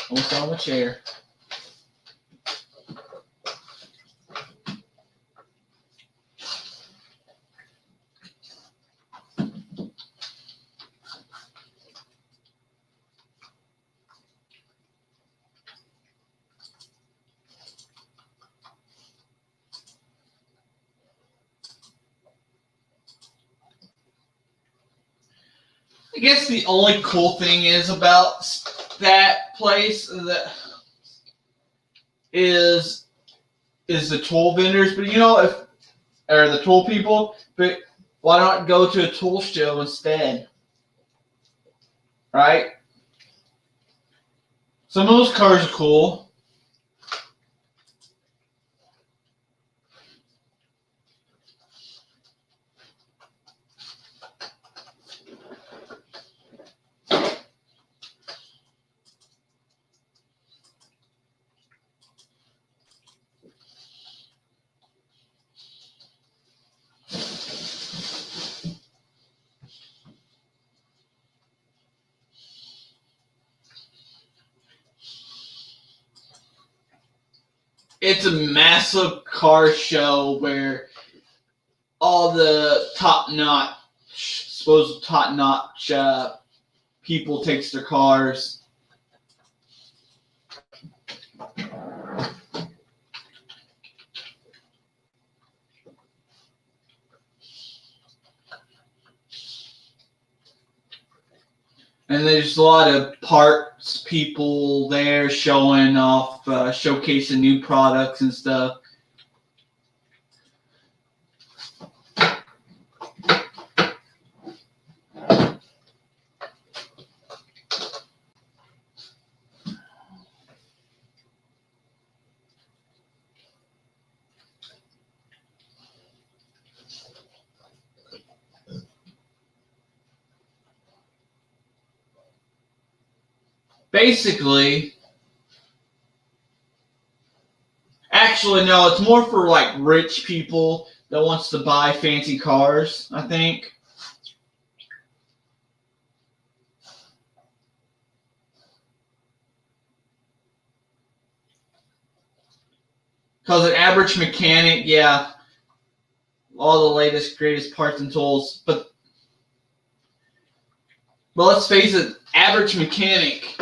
Almost on my chair. I guess the only cool thing is about that place is the tool vendors. But you know, or the tool people, but why not go to a tool show instead? Right? Some of those cars are cool. It's a massive car show where all the supposed top-notch people takes their cars. And there's a lot of parts people there showing off, showcasing new products and stuff. Basically, actually, no, it's more for like rich people that wants to buy fancy cars, I think. Because an average mechanic, yeah, all the latest, greatest parts and tools, but let's face it, average mechanic,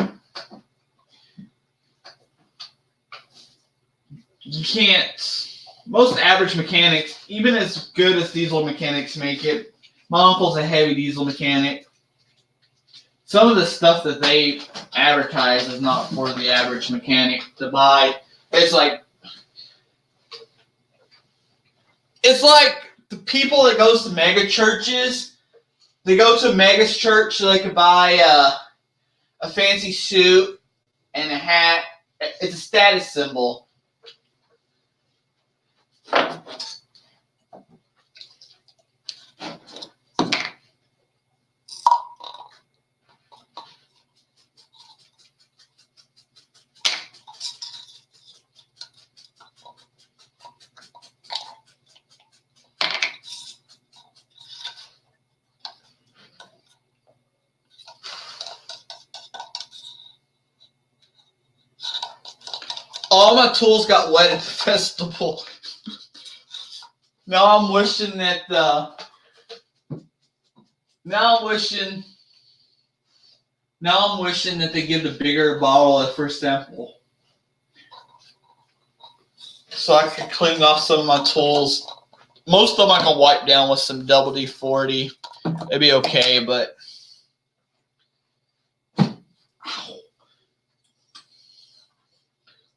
you can't. Most average mechanics, even as good as diesel mechanics make it, my uncle's a heavy diesel mechanic. Some of the stuff that they advertise is not for the average mechanic to buy. It's like the people that goes to mega churches. They go to a mega church so they could buy a fancy suit and a hat. It's a status symbol. All my tools got wet at the festival. Now I'm wishing that they give the bigger bottle at first sample, so I can clean off some of my tools. Most of them I can wipe down with some WD-40. It'd be okay, but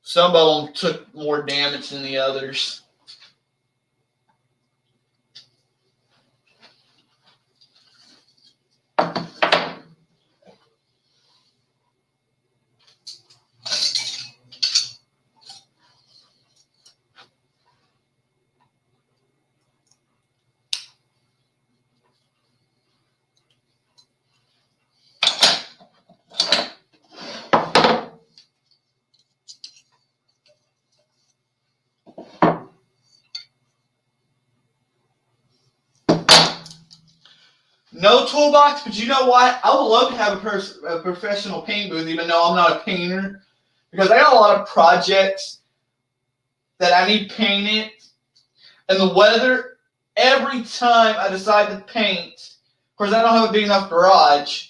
some of them took more damage than the others. No toolbox, but you know what? I would love to have a professional paint booth, even though I'm not a painter, because I got a lot of projects that I need painted, and the weather, every time I decide to paint, of course I don't have a big enough garage.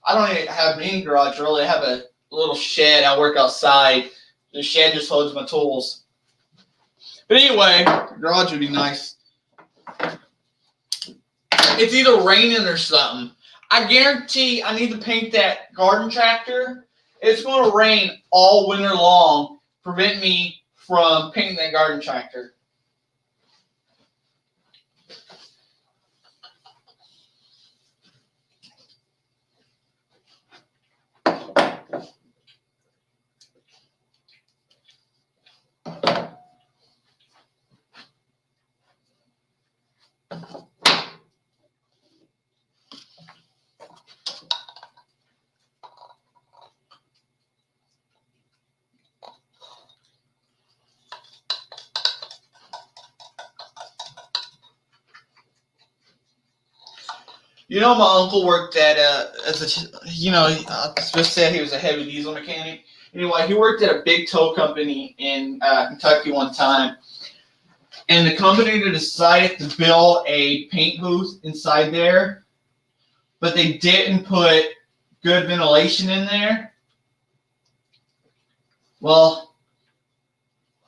I don't even have any garage really. I have a little shed. I work outside. The shed just holds my tools. But anyway, the garage would be nice. It's either raining or something. I guarantee I need to paint that garden tractor. It's going to rain all winter long, prevent me from painting that garden tractor. You know, my uncle worked at I just said he was a heavy diesel mechanic. Anyway, he worked at a big tow company in Kentucky one time, and the company decided to build a paint booth inside there, but they didn't put good ventilation in there. Well,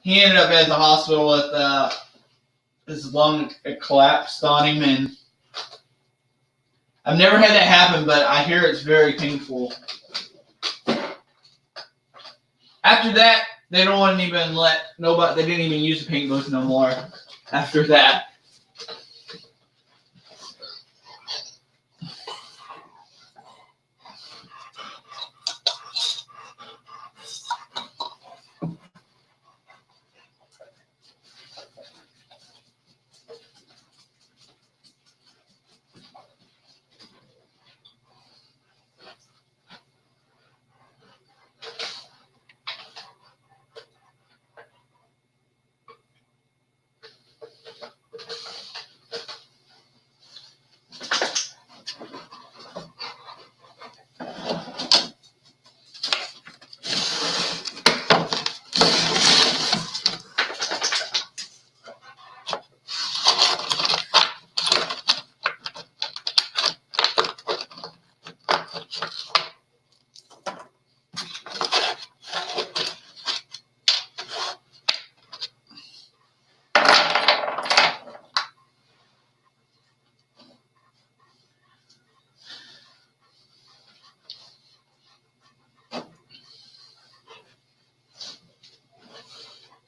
he ended up at the hospital with his lung collapsed on him, and I've never had that happen, but I hear it's very painful. After that, they don't even let nobody. They didn't even use the paint booth no more. After that.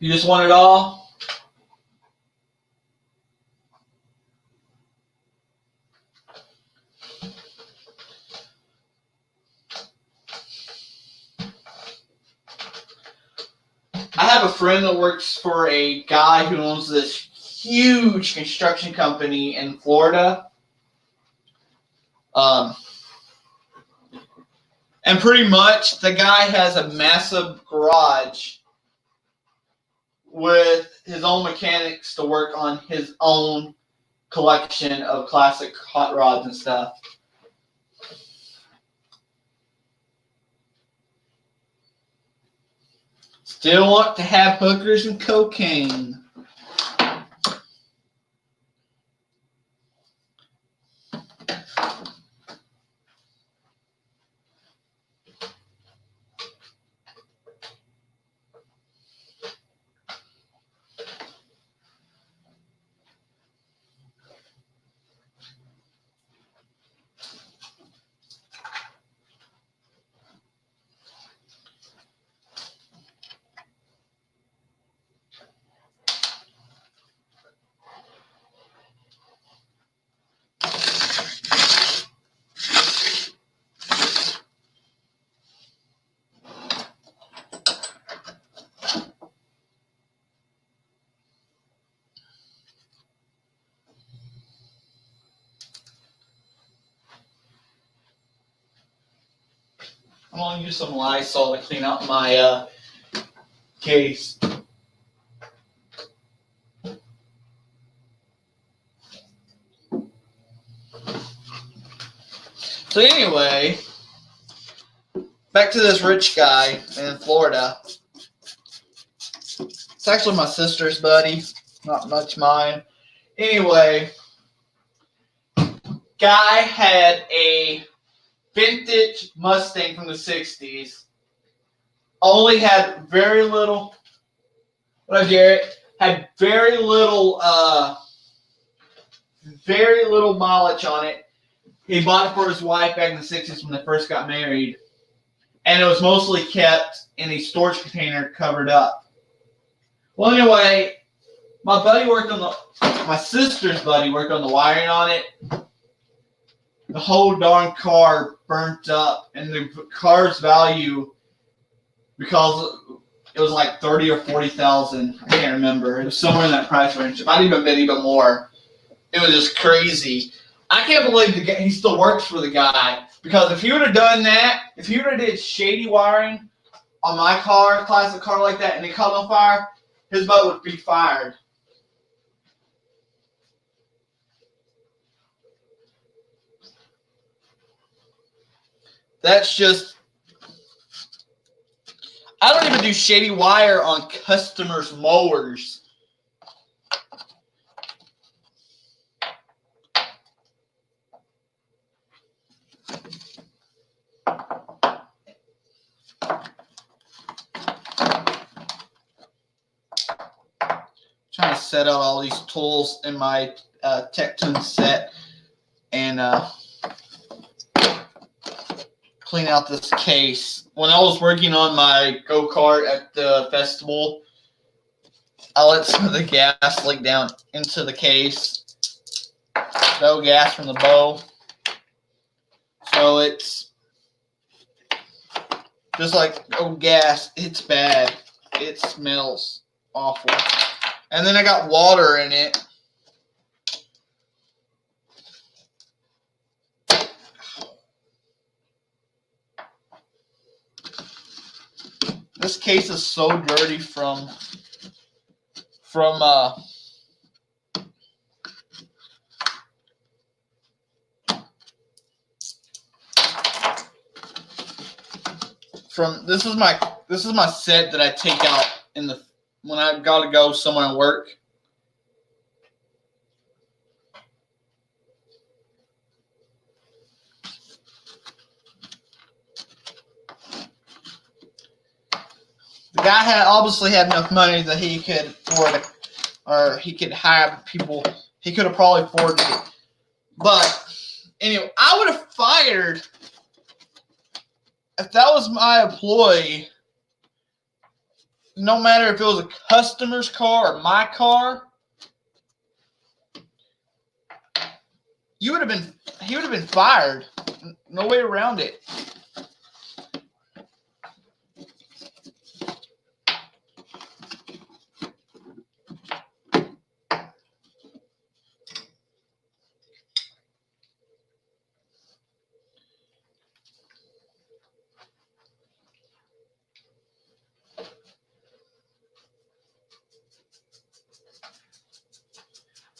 You just want it all? I have a friend that works for a guy who owns this huge construction company in Florida. And pretty much the guy has a massive garage with his own mechanics to work on his own collection of classic hot rods and stuff. Still want to have hookers and cocaine. I'm going to use some Lysol to clean up my case. So anyway, back to this rich guy in Florida. It's actually my sister's buddy, not much mine. Anyway, guy had a vintage Mustang from the 60s. Only had very little. What up, Garrett? Had very little mileage on it. He bought it for his wife back in the 60s when they first got married. And it was mostly kept in a storage container covered up. Well, anyway, my sister's buddy worked on the wiring on it. The whole darn car burnt up, and the car's value, because it was like 30 or 40,000, I can't remember. It was somewhere in that price range. It might even been even more. It was just crazy. I can't believe he still works for the guy, because if he would have done that, if he would have did shady wiring on my car, classic car like that, and it caught on fire, his butt would be fired. That's just, I don't even do shady wire on customers' mowers. Trying to set out all these tools in my Tectone set and clean out this case. When I was working on my go-kart at the festival, I let some of the gas leak down into the case. No gas from the bow. So it's just like gas. It's bad. It smells awful. And then I got water in it. This case is so dirty from this is my set that I take out in the when I gotta go somewhere and work. The guy obviously had enough money that he could afford it, or he could hire people. He could have probably afforded it. But anyway, I would have fired if that was my employee. No matter if it was a customer's car or my car, he would have been fired. No way around it.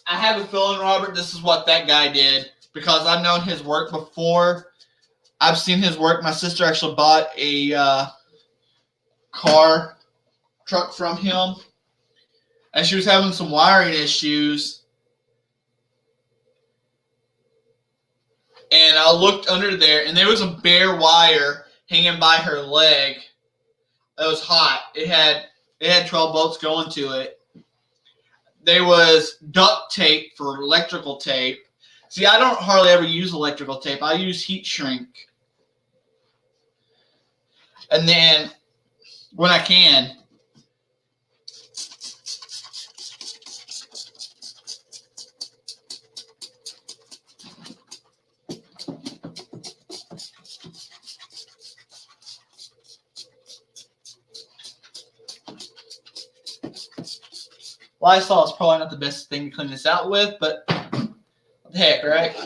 I have a feeling, Robert, this is what that guy did, because I've known his work before. I've seen his work. My sister actually bought a truck from him, and she was having some wiring issues. And I looked under there, and there was a bare wire hanging by her leg. It was hot. It had 12 bolts going to it. There was duct tape for electrical tape. See, I don't hardly ever use electrical tape. I use heat shrink. And then, when I can, Lysol is probably not the best thing to clean this out with, but what the heck, right?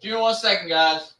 Give me 1 second, guys.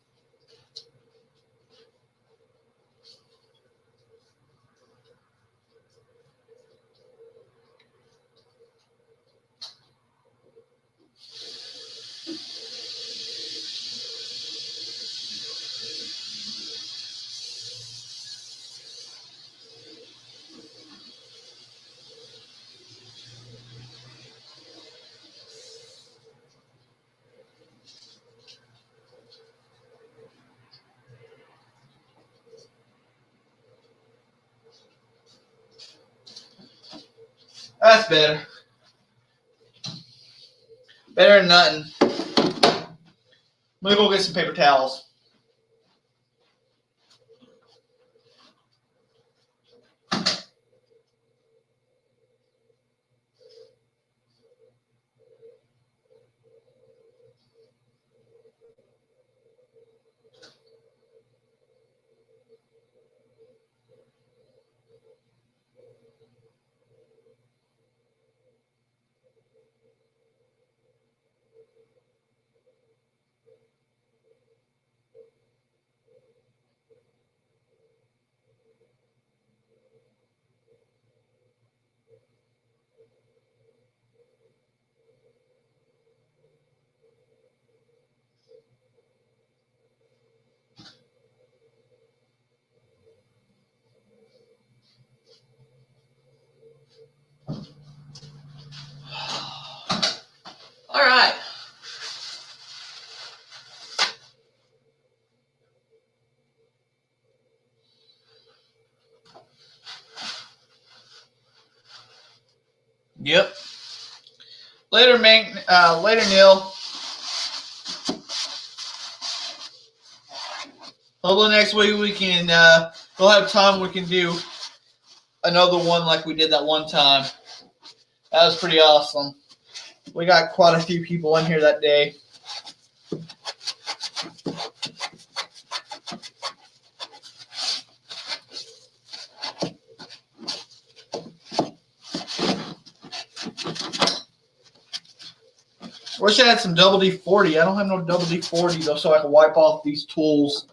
That's better. Better than nothing. Let me go get some paper towels. Yep. Later, later, Neil. Hopefully next week we can we'll have time. We can do another one like we did that one time. That was pretty awesome. We got quite a few people in here that day. Wish I had some double D40. I don't have no double D40 though, so I can wipe off these tools.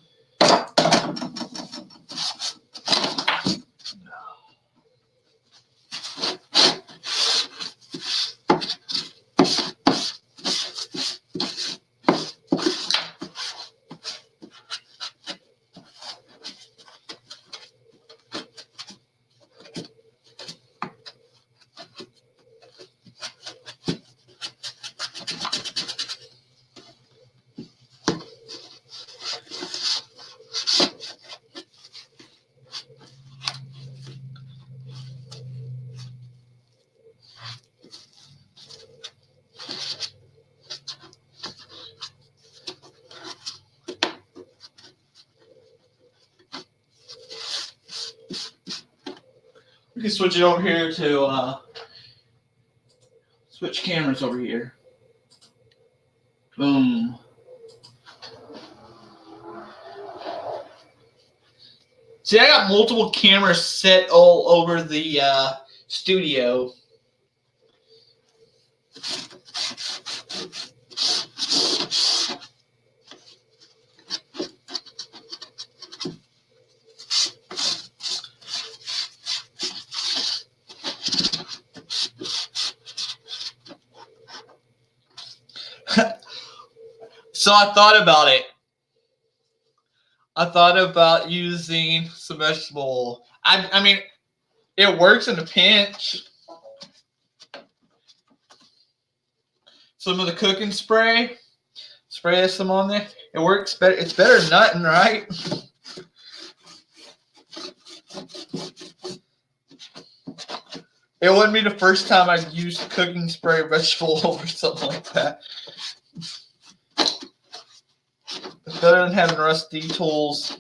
We can switch it over here to switch cameras over here. Boom. See, I got multiple cameras set all over the studio. So I thought about it. I thought about using some vegetable. I mean, it works in a pinch. Some of the cooking spray. Spray some on there. It works better. It's better than nothing, right? It wouldn't be the first time I'd used cooking spray or vegetable oil or something like that. It's better than having rusty tools.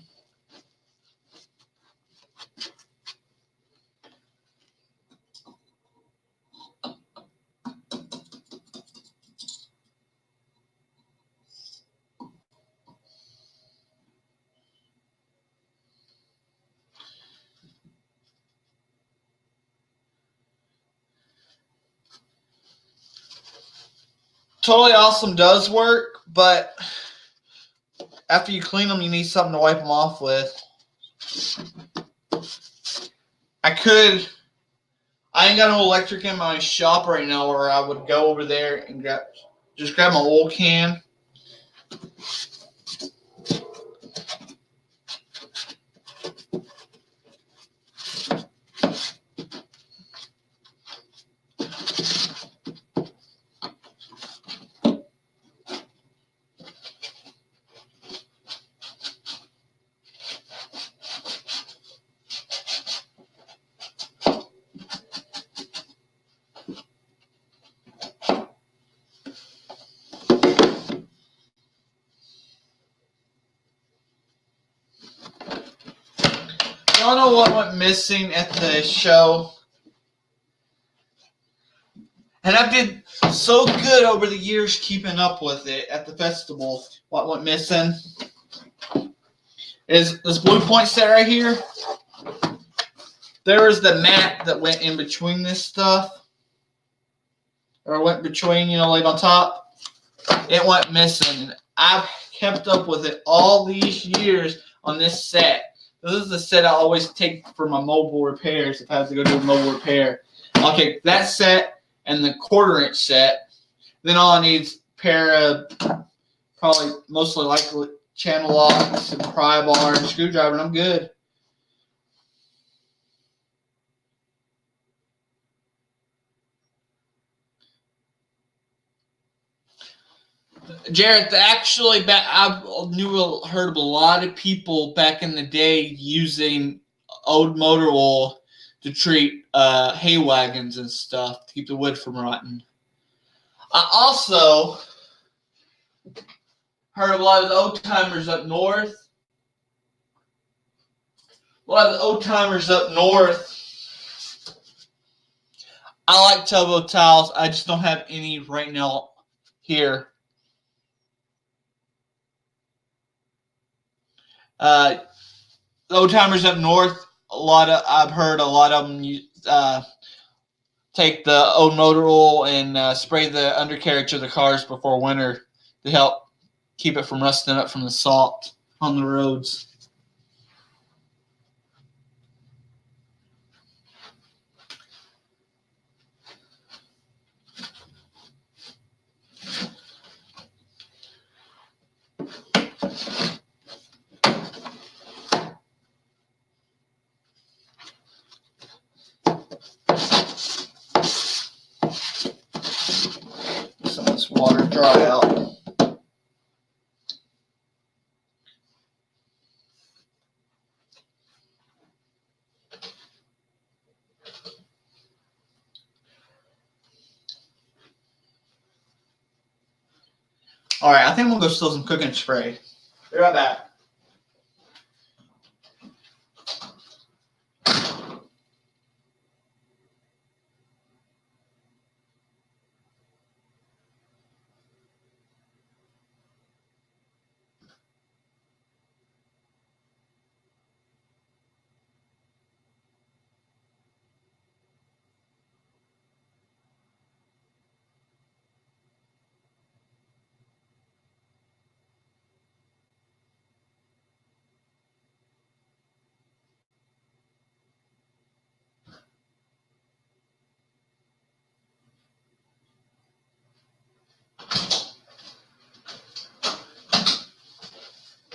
Totally Awesome does work, but after you clean them, you need something to wipe them off with. I ain't got no electric in my shop right now where I would go over there and grab my oil can. Y'all know what went missing at the show? And I did so good over the years keeping up with it at the festival. What went missing is this Blue Point set right here. There was the mat that went in between this stuff. Or went between, laid on top. It went missing. I've kept up with it all these years on this set. This is the set I always take for my mobile repairs if I have to go do a mobile repair. I'll take that set and the 1/4-inch set. Then all I need is a pair of probably mostly likely channel locks and pry bar and screwdriver, and I'm good. Jared, actually, I've heard of a lot of people back in the day using old motor oil to treat hay wagons and stuff to keep the wood from rotting. I also heard a lot of the old timers up north. I like towboat tiles. I just don't have any right now here. The old timers up north, I've heard a lot of them take the old motor oil and spray the undercarriage of the cars before winter to help keep it from rusting up from the salt on the roads. Some of this water dry out. All right, I think I'm gonna go steal some cooking spray. Be right back.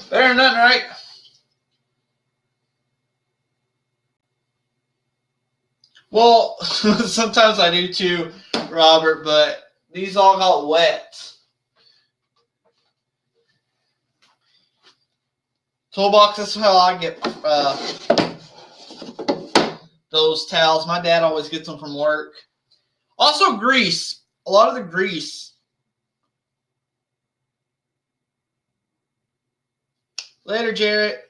Better than nothing, right? Well, sometimes I do too, Robert, but these all got wet. Toolbox, that's how I get those towels. My dad always gets them from work. Also, grease. A lot of the grease. Later, Jarrett.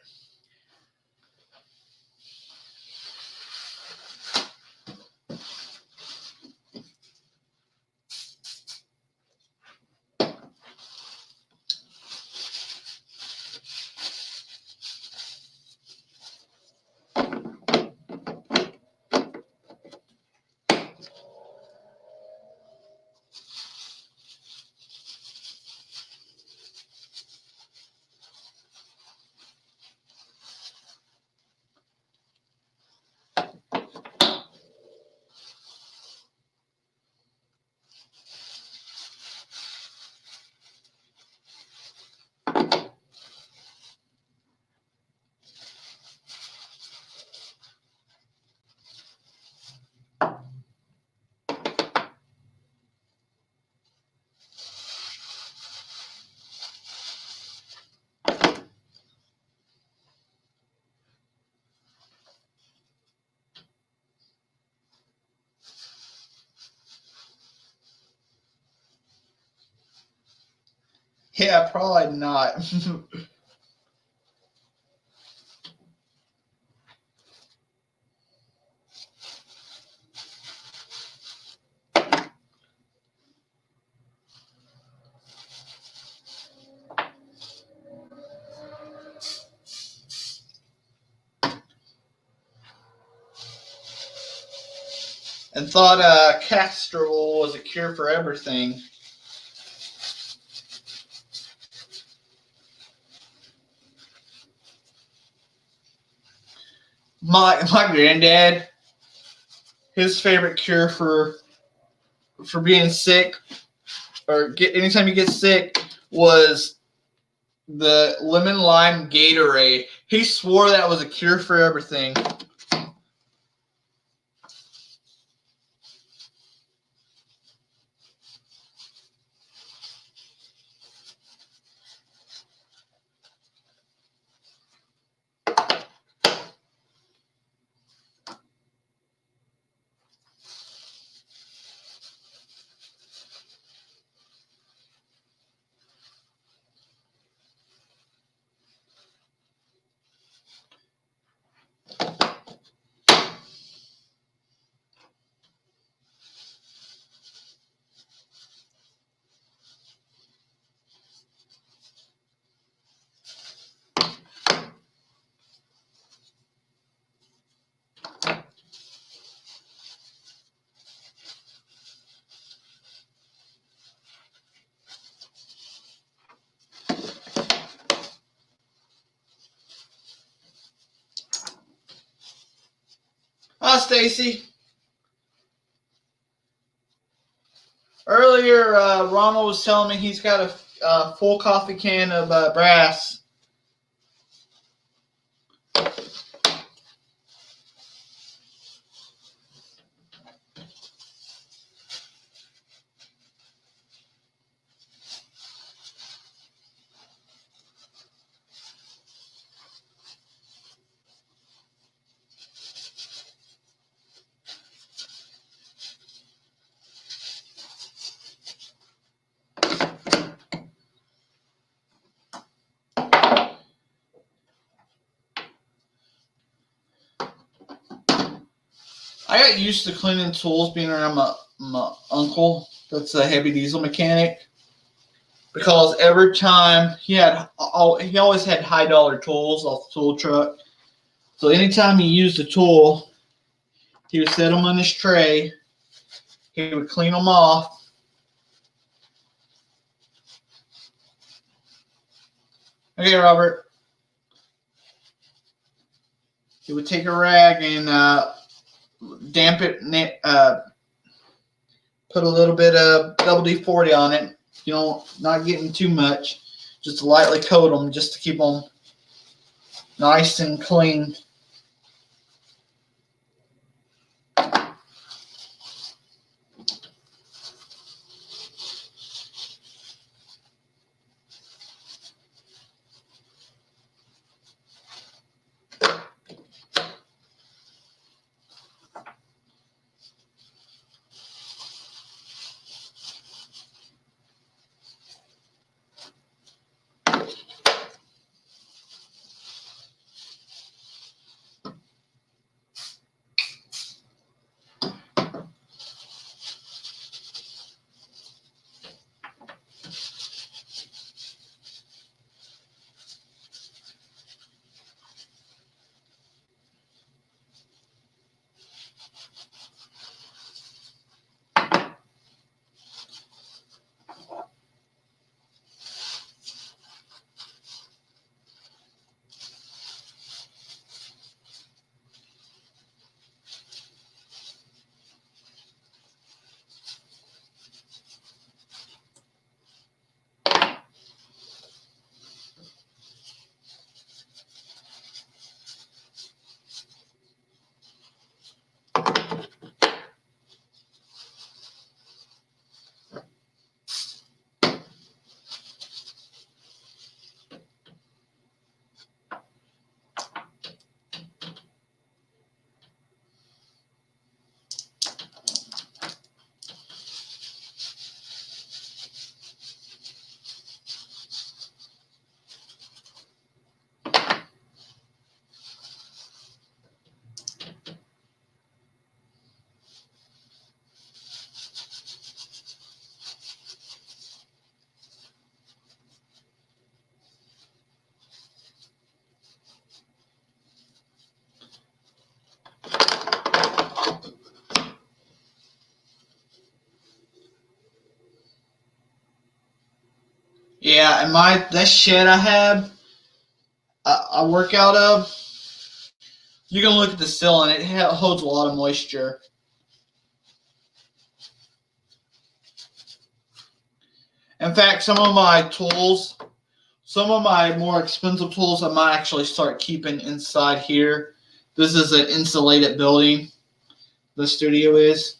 Yeah, probably not. And thought castor oil was a cure for everything. My granddad, his favorite cure for being sick or anytime you get sick was the lemon lime Gatorade. He swore that was a cure for everything. Hi, Stacy. Earlier, Ronald was telling me he's got a full coffee can of brass. I got used to cleaning tools being around my uncle that's a heavy diesel mechanic, because every time he always had high dollar tools off the tool truck. So anytime he used a tool, he would set them on his tray, he would clean them off. Okay, Robert. He would take a rag and damp it, put a little bit of WD-40 on it. You know, not getting too much. Just to lightly coat them, just to keep them nice and clean. Yeah, and that shed I have, I work out of, you can look at the ceiling. It holds a lot of moisture. In fact, some of my more expensive tools, I might actually start keeping inside here. This is an insulated building. The studio is.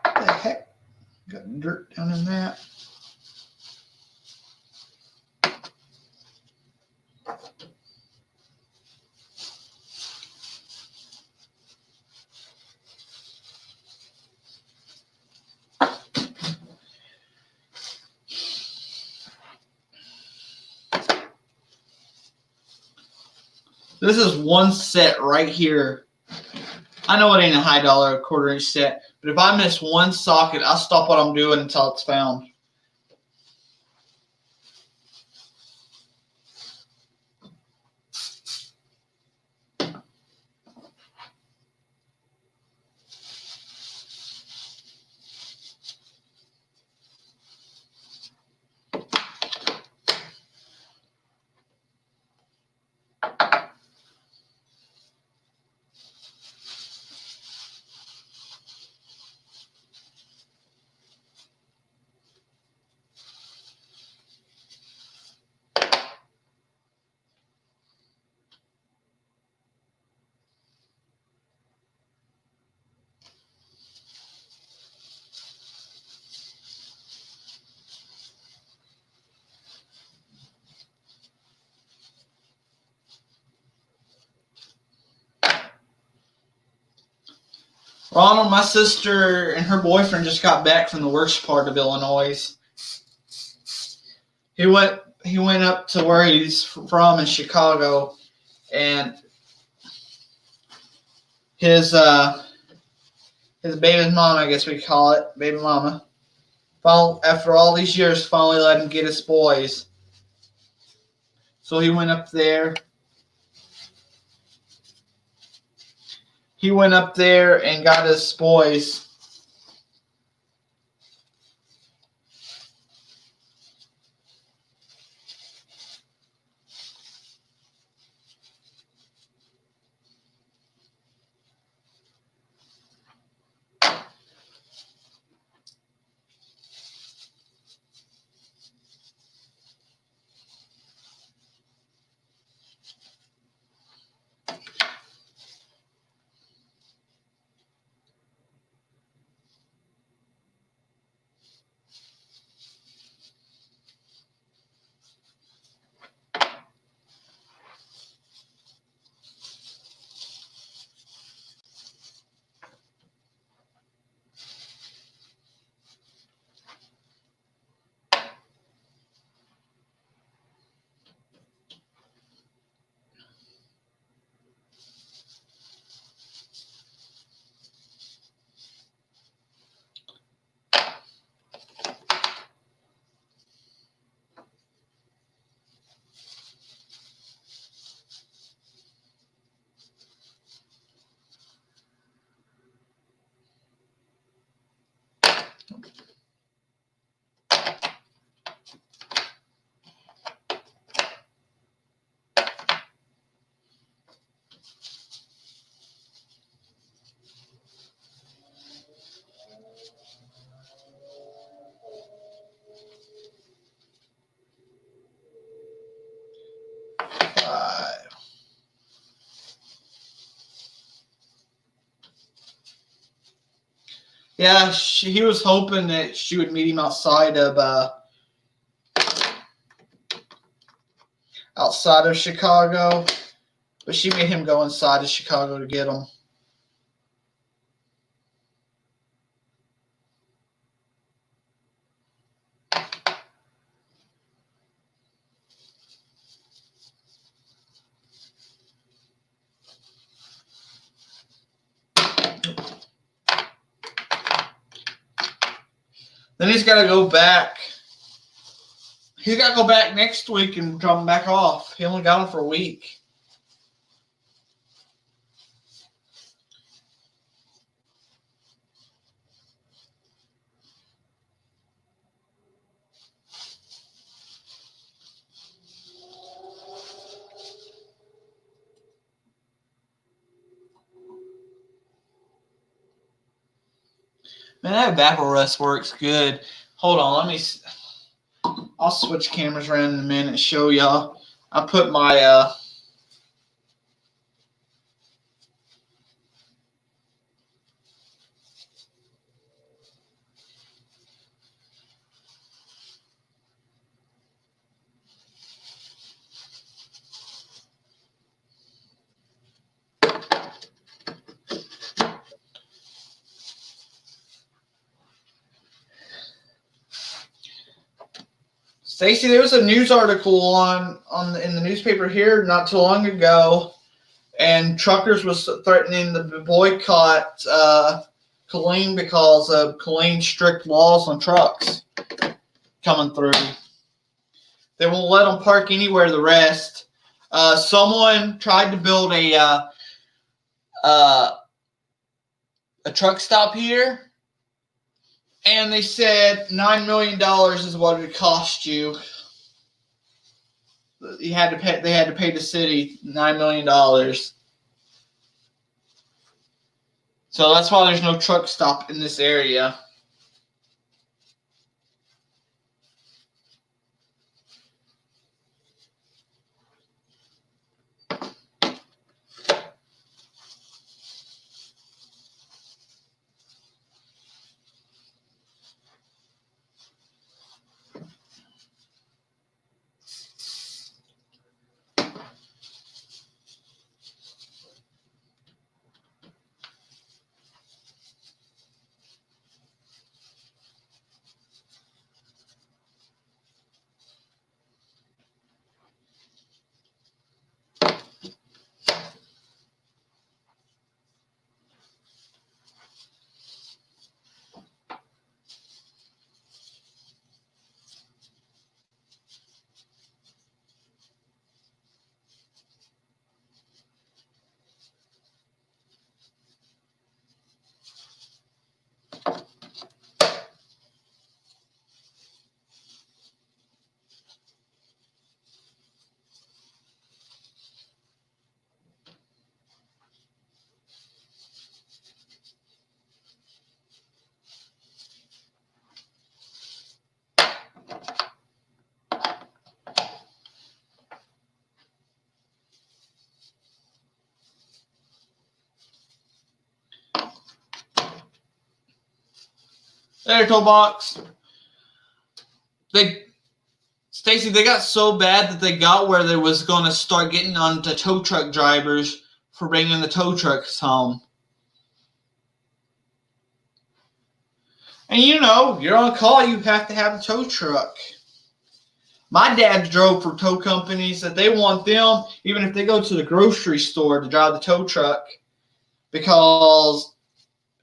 What the heck? Got dirt down in that. This is one set right here. I know it ain't a high dollar quarter-inch set, but if I miss one socket, I'll stop what I'm doing until it's found. Ronald, my sister and her boyfriend just got back from the worst part of Illinois. He went up to where he's from in Chicago, and his baby mama, I guess we call it, baby mama, after all these years, finally let him get his boys. So he went up there. He went up there and got his boys. Yeah, he was hoping that she would meet him outside of Chicago, but she made him go inside of Chicago to get him. Then he's got to go back. He's got to go back next week and drop him back off. He only got him for a week. Man, that Battle Rust works good. Hold on, I'll switch cameras around in a minute and show y'all. I put my Stacy, there was a news article in the newspaper here not too long ago, and truckers was threatening to boycott Killeen because of Killeen's strict laws on trucks coming through. They won't let them park anywhere. The rest. Someone tried to build a truck stop here, and they said $9 million is what it would cost you. They had to pay the city $9 million. So that's why there's no truck stop in this area. Their tow box. Stacy, they got so bad that they got where they was going to start getting onto tow truck drivers for bringing the tow trucks home. And you know, you're on call, you have to have a tow truck. My dad drove for tow companies that they want them, even if they go to the grocery store, to drive the tow truck. Because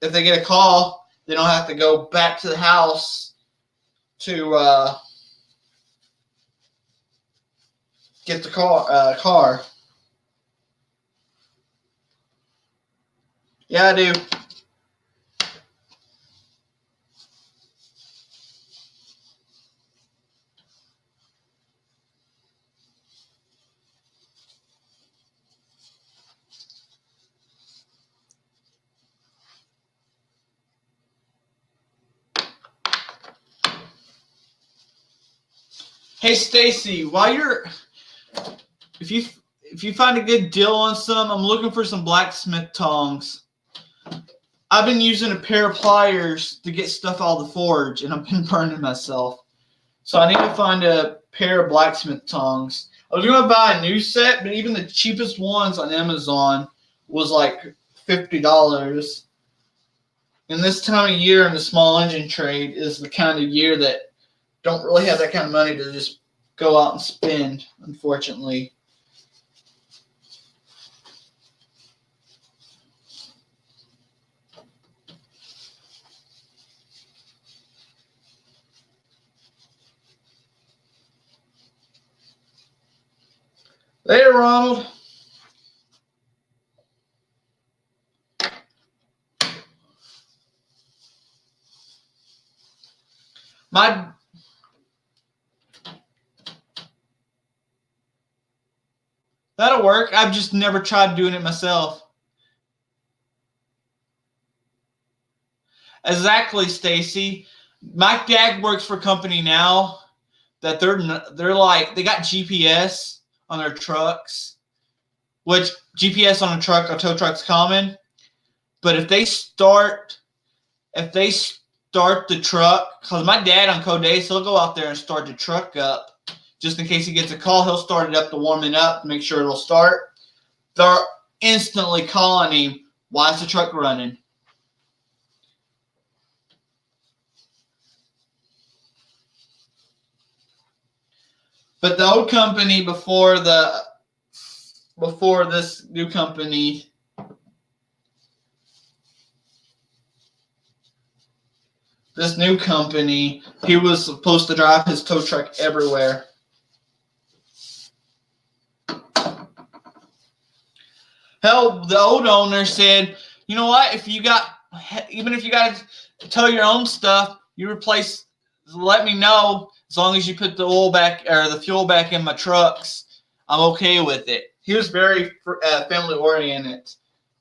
if they get a call, they don't have to go back to the house to get the car. Yeah, I do. Hey Stacy, if you find a good deal on some, I'm looking for some blacksmith tongs. I've been using a pair of pliers to get stuff out of the forge, and I've been burning myself. So I need to find a pair of blacksmith tongs. I was going to buy a new set, but even the cheapest ones on Amazon was like $50. And this time of year in the small engine trade is the kind of year that don't really have that kind of money to just go out and spend, unfortunately. Later, Ronald. That'll work. I've just never tried doing it myself. Exactly, Stacy. My dad works for a company now that they're like, they got GPS on their trucks, which GPS on a tow truck's common. But if they start the truck, because my dad on cold days, he'll go out there and start the truck up. Just in case he gets a call, he'll start it up to warm it up, make sure it'll start. They're instantly calling him, why is the truck running? But the old company before this new company, he was supposed to drive his tow truck everywhere. Hell, the old owner said, you know what, even if you got to tow your own stuff, let me know, as long as you put the oil back or the fuel back in my trucks, I'm okay with it. He was very family oriented.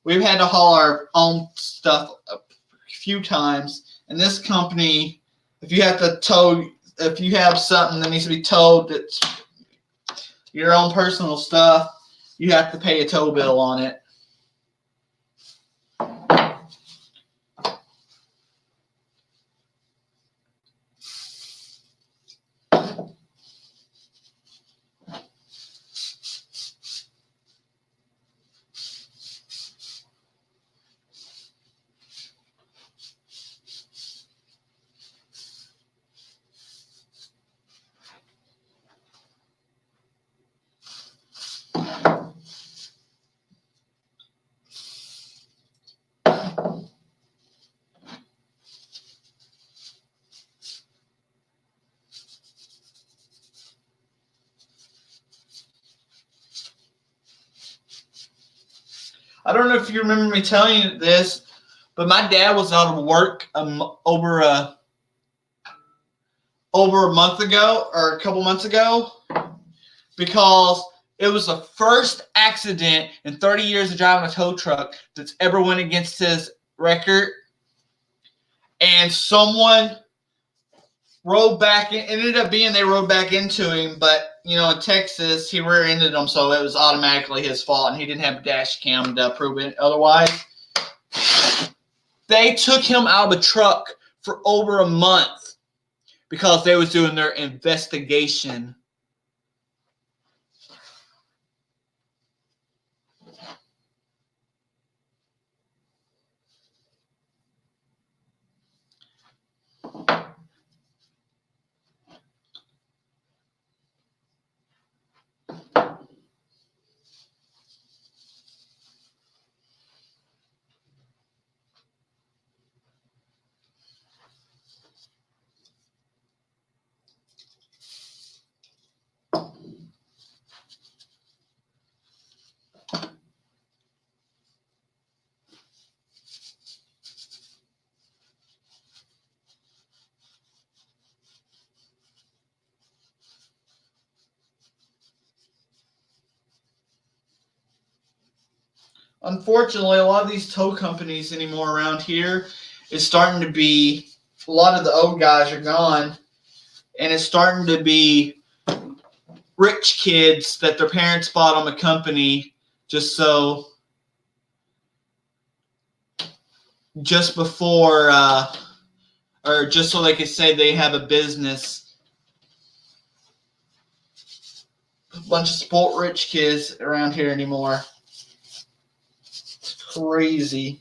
We've had to haul our own stuff a few times. And this company, if you have something that needs to be towed that's your own personal stuff, you have to pay a tow bill on it. I don't know if you remember me telling you this, but my dad was out of work over a month ago or a couple months ago because it was the first accident in 30 years of driving a tow truck that's ever went against his record. And someone rode back. It ended up being they rode back into him, but in Texas, he rear-ended him, so it was automatically his fault, and he didn't have a dash cam to prove it otherwise. They took him out of the truck for over a month because they was doing their investigation. Unfortunately, a lot of these tow companies anymore around here is starting to be, a lot of the old guys are gone, and it's starting to be rich kids that their parents bought them a company just before, or just so they could say they have a business. A bunch of sport rich kids around here anymore. It's crazy.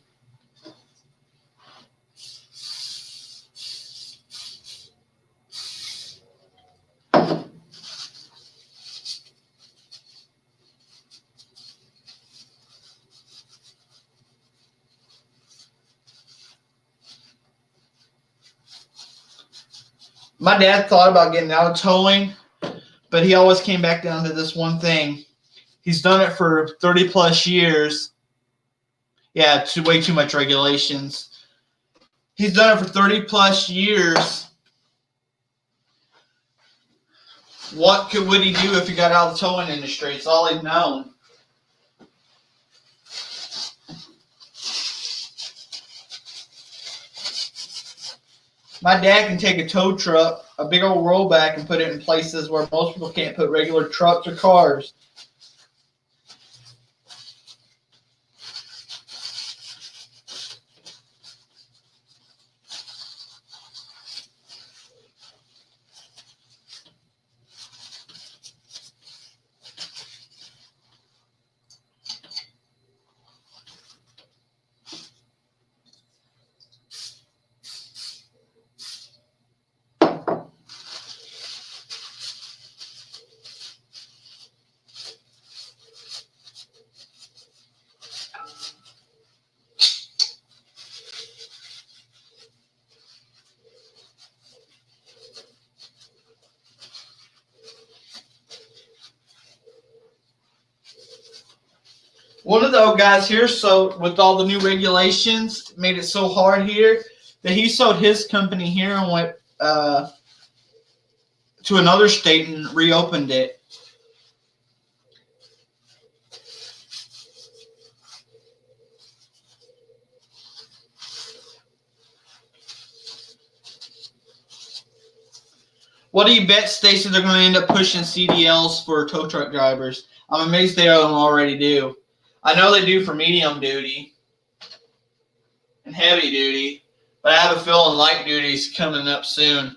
My dad thought about getting out of towing, but he always came back down to this one thing. He's done it for 30 plus years. Yeah, way too much regulations. He's done it for 30 plus years. What would he do if he got out of the towing industry? It's all he's known. My dad can take a tow truck, a big old rollback, and put it in places where most people can't put regular trucks or cars. One of the old guys here, so with all the new regulations, made it so hard here that he sold his company here and went to another state and reopened it. What do you bet states that they're going to end up pushing CDLs for tow truck drivers? I'm amazed they don't already do. I know they do for medium duty and heavy duty, but I have a feeling light duty is coming up soon.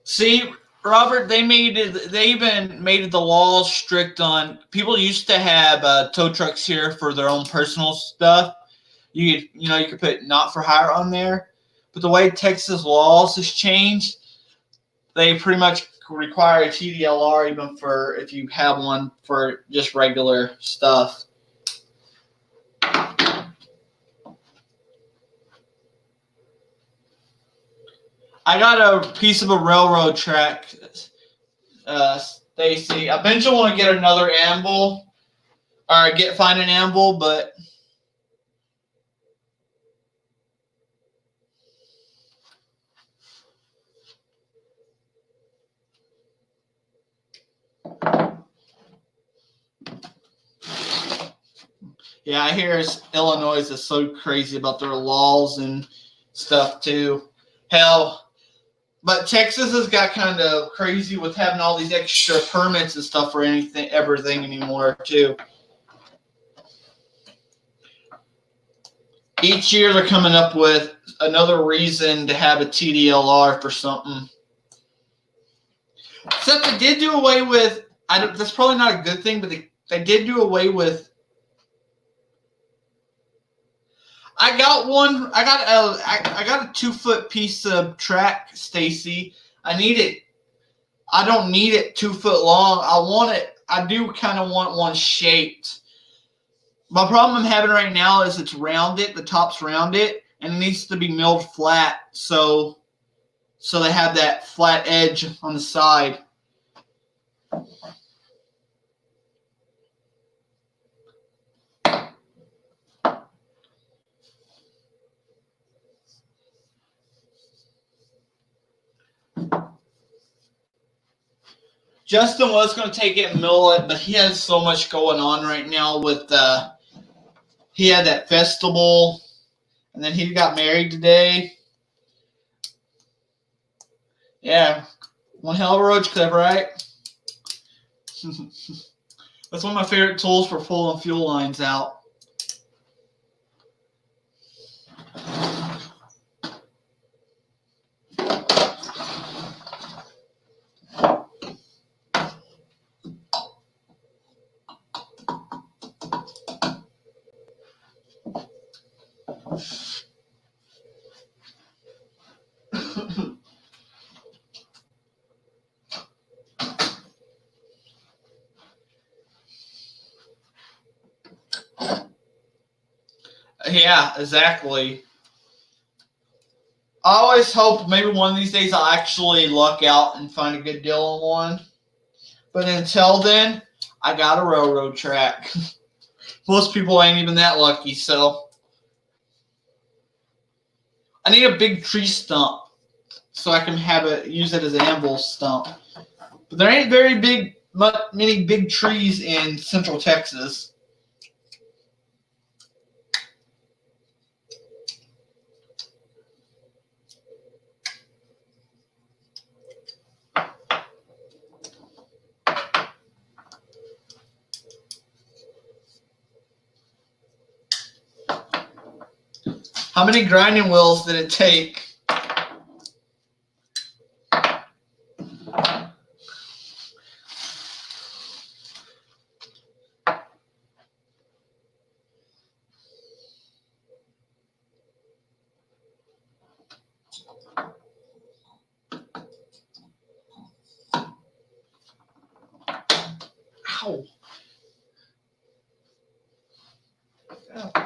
See, Robert, they even made the laws strict on people used to have tow trucks here for their own personal stuff. You could put not for hire on there, but the way Texas laws has changed, they pretty much require a TDLR even for if you have one for just regular stuff. I got a piece of a railroad track, Stacy. Eventually, want to get another anvil or find an anvil, but yeah, I hear Illinois is so crazy about their laws and stuff too. Hell, but Texas has got kind of crazy with having all these extra permits and stuff for everything anymore too. Each year they're coming up with another reason to have a TDLR for something. Except they did do away with. That's probably not a good thing, but they did do away with. I got one. I got a 2-foot piece of track, Stacy. I need it. I don't need it 2 foot long. I want it. I do kind of want one shaped. My problem I'm having right now is it's rounded. The top's rounded, and it needs to be milled flat. So they have that flat edge on the side. Justin was going to take it and mill it, but he has so much going on right now with he had that festival, and then he got married today. Yeah, one hell of a roach clip, right? That's one of my favorite tools for pulling fuel lines out. Yeah, exactly. I always hope maybe one of these days I'll actually luck out and find a good deal on one. But until then, I got a railroad track. Most people ain't even that lucky, so I need a big tree stump so I can use it as an anvil stump. But there ain't many big trees in Central Texas. How many grinding wheels did it take? Ow. Ow.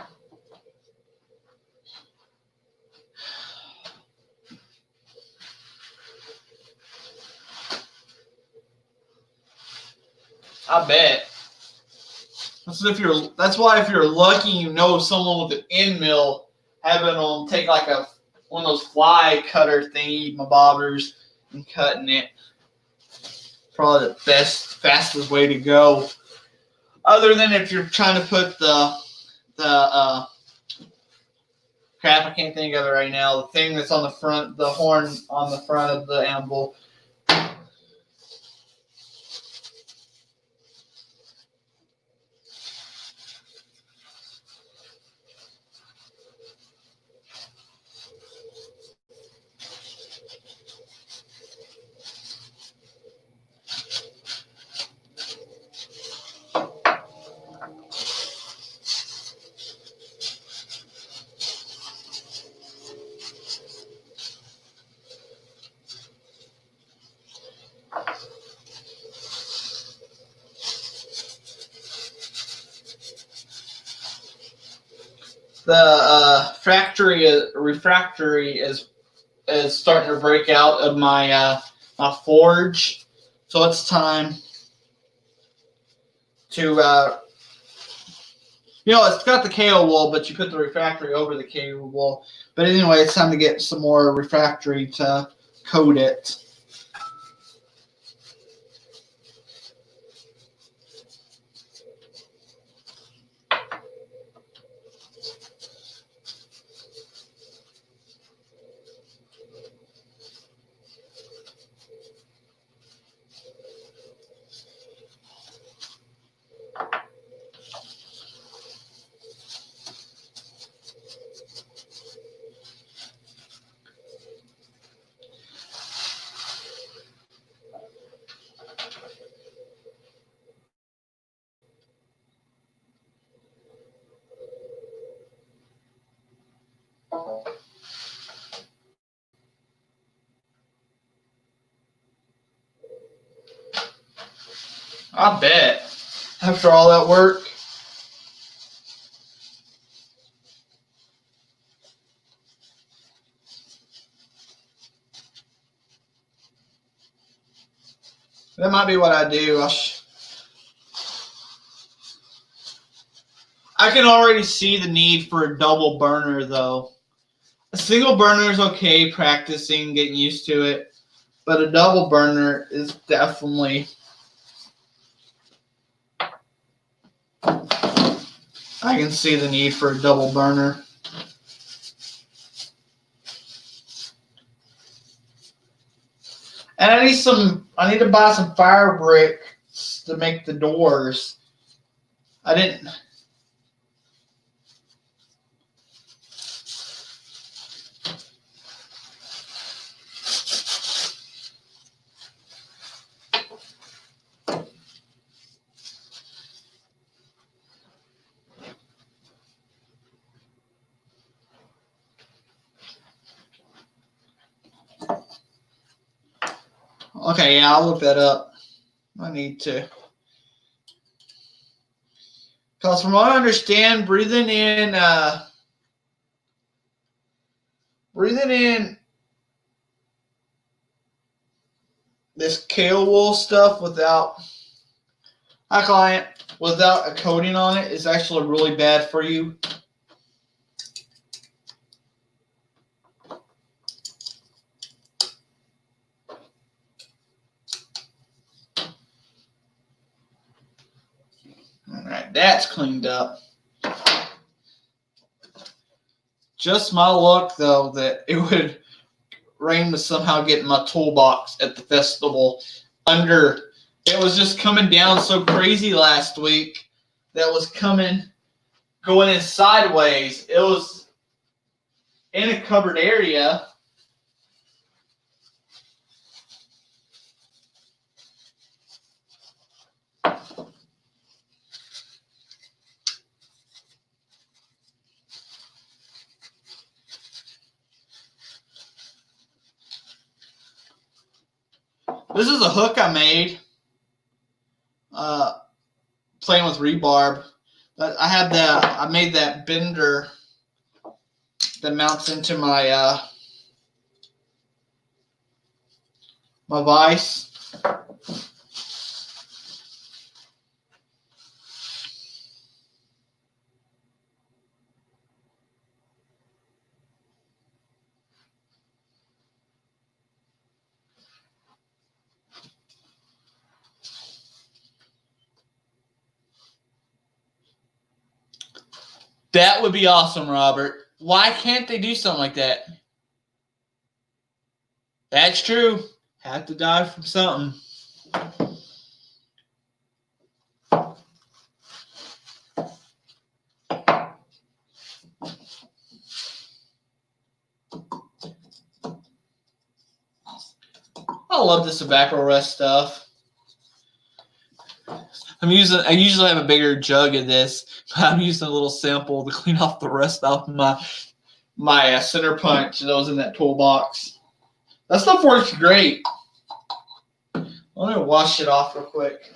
I bet. That's why if you're lucky, you know someone with an end mill, having them take like one of those fly cutter thingy, my bobbers, and cutting it. Probably the fastest way to go. Other than if you're trying to put the crap, I can't think of it right now. The thing that's on the front, the horn on the front of the anvil. The refractory is starting to break out of my my forge, so it's time to it's got the KO wool, but you put the refractory over the KO wool. But anyway, it's time to get some more refractory to coat it. I bet. After all that work. That might be what I do. I can already see the need for a double burner, though. A single burner is okay, practicing, getting used to it. But a double burner is definitely... I can see the need for a double burner. And I need to buy some fire bricks to make the doors. I didn't... Okay, yeah, I'll look that up. I need to. Because from what I understand, breathing in this kale wool stuff without a coating on it is actually really bad for you. All right, that's cleaned up. Just my luck, though, that it would rain to somehow get in my toolbox at the festival. It was just coming down so crazy last week that was going in sideways. It was in a covered area. This is a hook I made playing with rebarb. I made that bender that mounts into my my vise. That would be awesome, Robert. Why can't they do something like that? That's true. Have to die from something. I love this tobacco rest stuff. I usually have a bigger jug of this, but I'm using a little sample to clean off the rest off my center punch that was in that toolbox. That stuff works great. Let me wash it off real quick.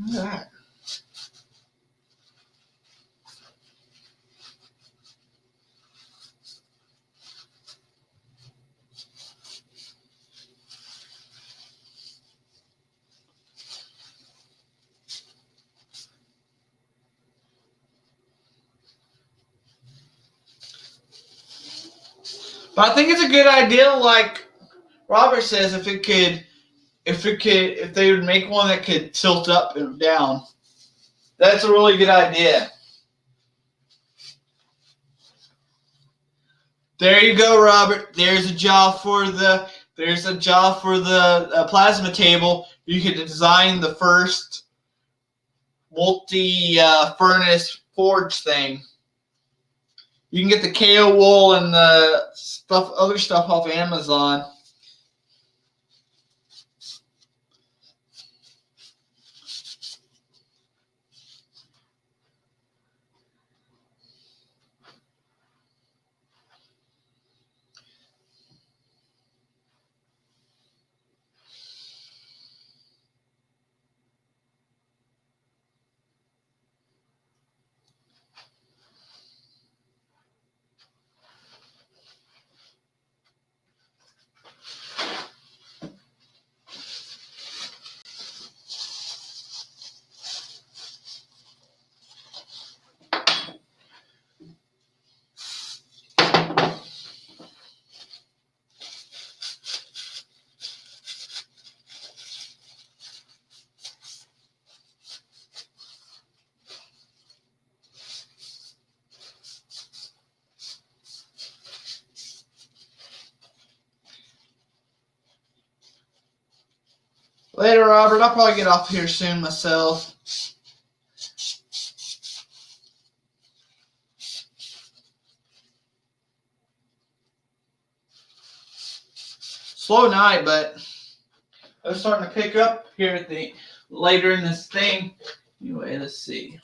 Look at that. But I think it's a good idea, like Robert says, if they would make one that could tilt up and down. That's a really good idea. There you go, Robert. There's a job for the plasma table. You could design the first multi-furnace forge thing. You can get the KO wool and the other stuff off Amazon. Later, Robert. I'll probably get off here soon myself. Slow night, but I was starting to pick up here at later in this thing. Anyway, let's see.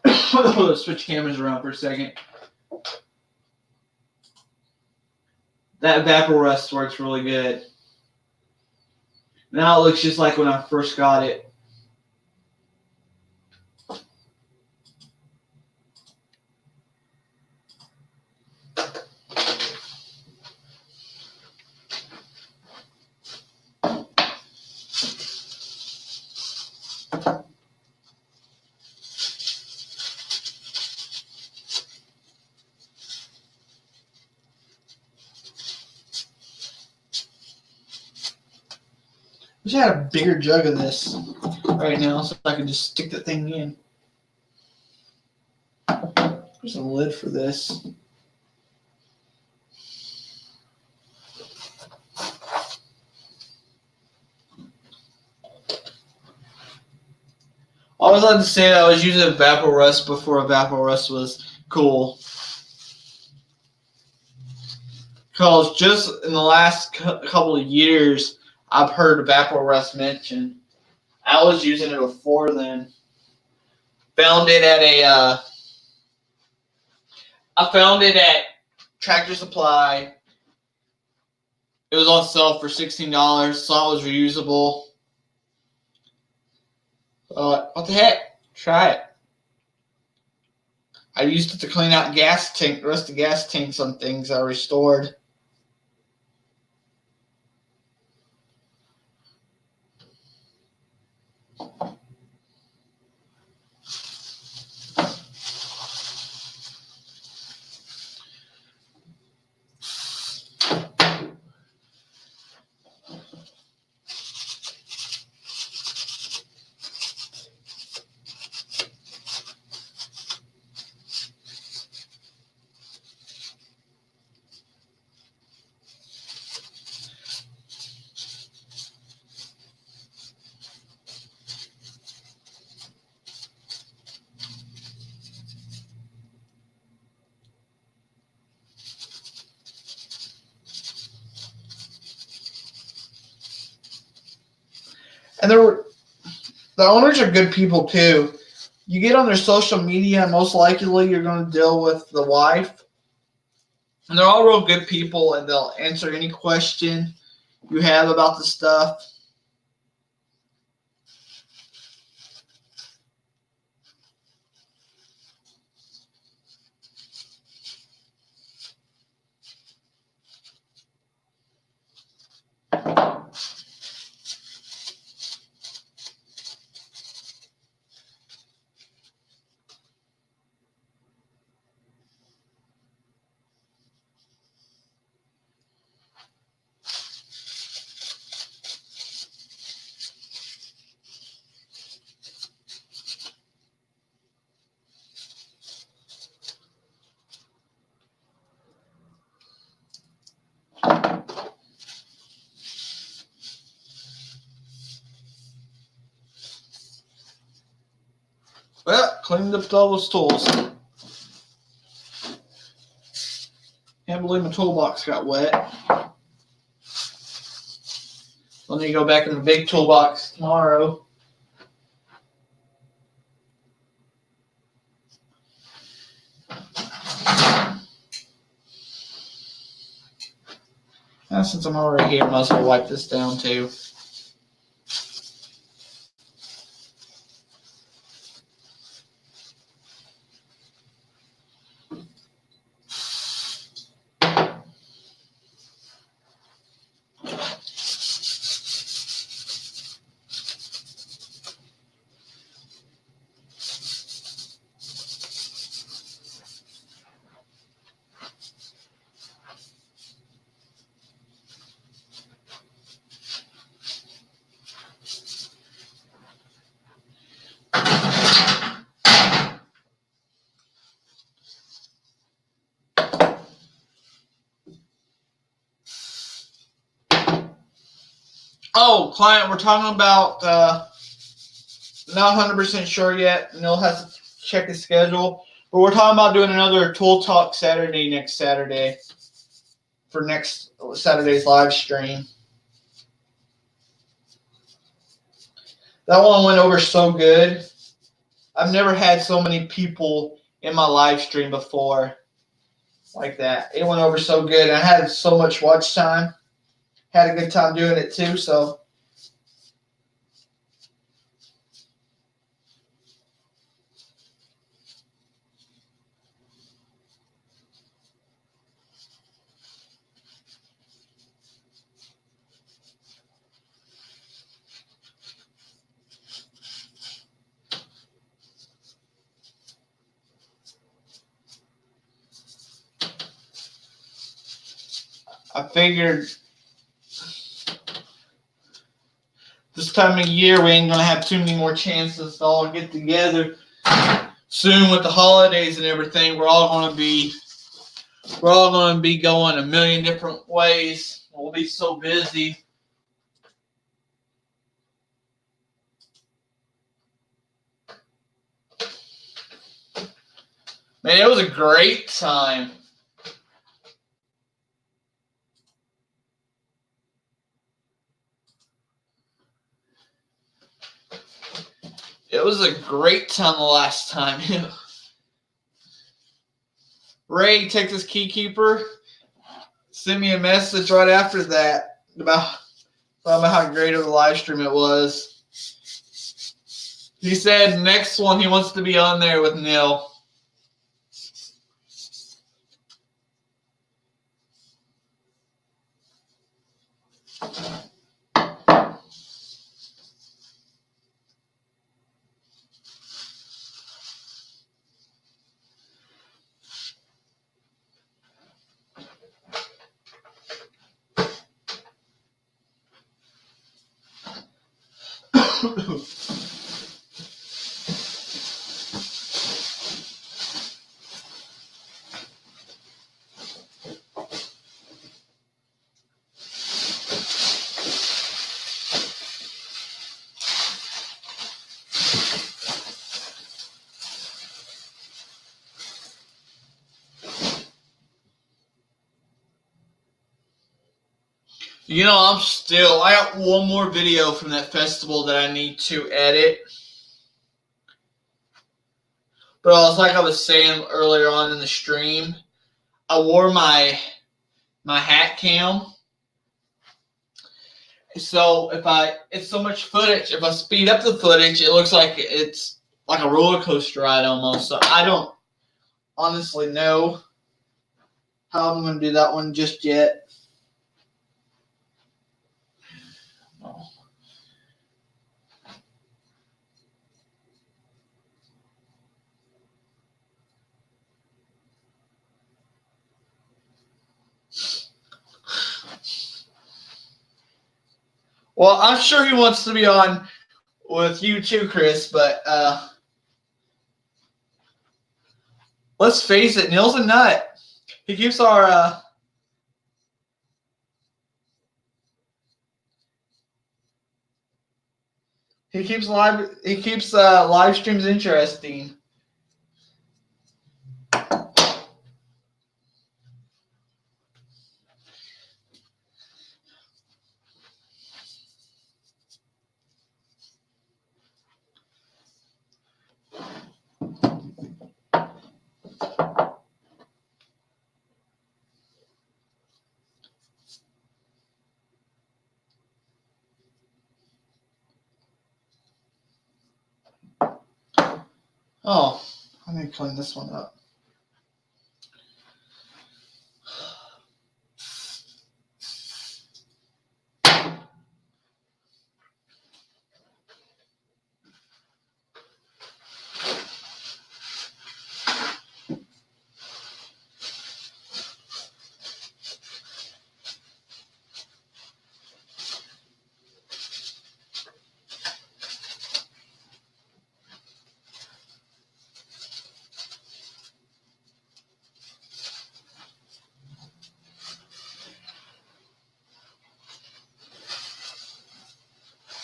Let's switch cameras around for a second. That Vapor Rust works really good. Now it looks just like when I first got it. I wish I had a bigger jug of this right now so I could just stick the thing in. There's a lid for this. I always like to say that I was using Vapor Rust before Vapor Rust was cool. Because just in the last couple of years, I've heard Vapor Rust mentioned. I was using it before then. Found it at Tractor Supply. It was on sale for $16. Saw it was reusable. What the heck? Try it. I used it to clean out rusty gas tanks on things I restored. And the owners are good people too. You get on their social media, and most likely you're going to deal with the wife. And they're all real good people, and they'll answer any question you have about the stuff. cleaned up all those tools. Can't believe my toolbox got wet. I'll need to go back in the big toolbox tomorrow. Now, since I'm already here, I might as well wipe this down too. Oh, client, we're talking about, not 100% sure yet. Neil has to check his schedule. But we're talking about doing another Tool Talk Saturday next Saturday for next Saturday's live stream. That one went over so good. I've never had so many people in my live stream before like that. It went over so good. I had so much watch time. Had a good time doing it too, so. I figured this time of year we ain't gonna have too many more chances to all get together. Soon with the holidays and everything, we're all gonna be going a million different ways. We'll be so busy. Man, it was a great time. It was a great time the last time. Ray, Texas Keykeeper, sent me a message right after that about how great of a live stream it was. He said next one he wants to be on there with Neil. You know, I got one more video from that festival that I need to edit. But like I was saying earlier on in the stream, I wore my hat cam. So it's so much footage. If I speed up the footage, it looks like it's like a roller coaster ride almost. So I don't honestly know how I'm going to do that one just yet. Well, I'm sure he wants to be on with you too, Chris, but let's face it, Neil's a nut. He keeps our live streams interesting. Oh, I need to clean this one up.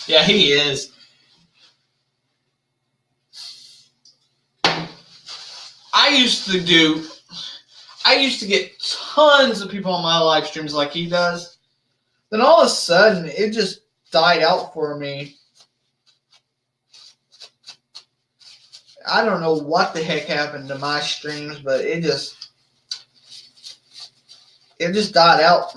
Yeah, he is. I used to get tons of people on my live streams like he does. Then all of a sudden, it just died out for me. I don't know what the heck happened to my streams, but it just died out.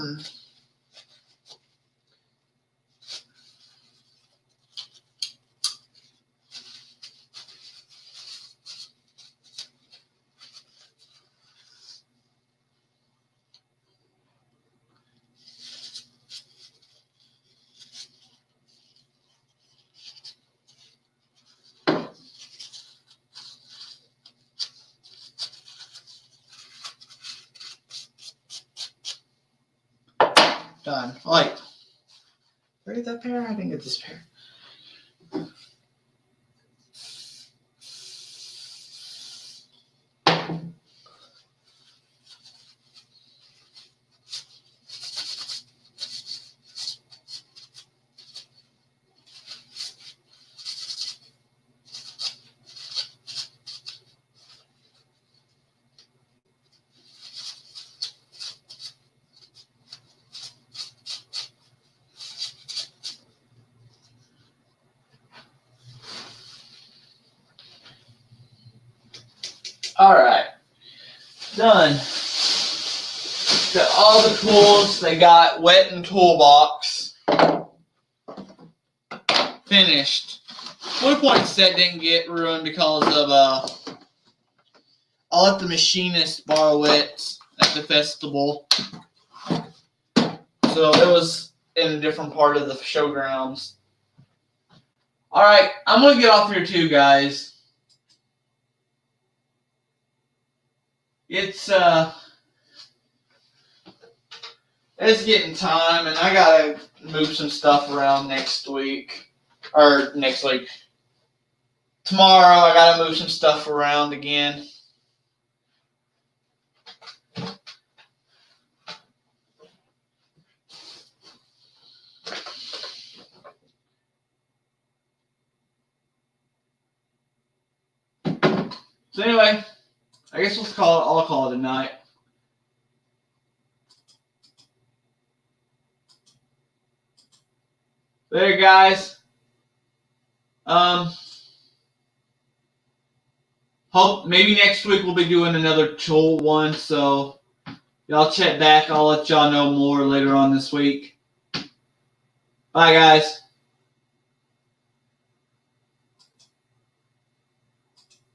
Done. Like, where did that pair? I didn't get this pair. All right, done. Got all the tools. They got wet and toolbox. Finished. Blue point set didn't get ruined because of I let the machinist borrow it at the festival, so it was in a different part of the showgrounds. All right, I'm gonna get off here too, guys. It's getting time, and I gotta move some stuff around next week. Tomorrow, I gotta move some stuff around again. So anyway, I guess I'll call it a night. There, guys. Hope maybe next week we'll be doing another tool one, so y'all check back. I'll let y'all know more later on this week. Bye, guys.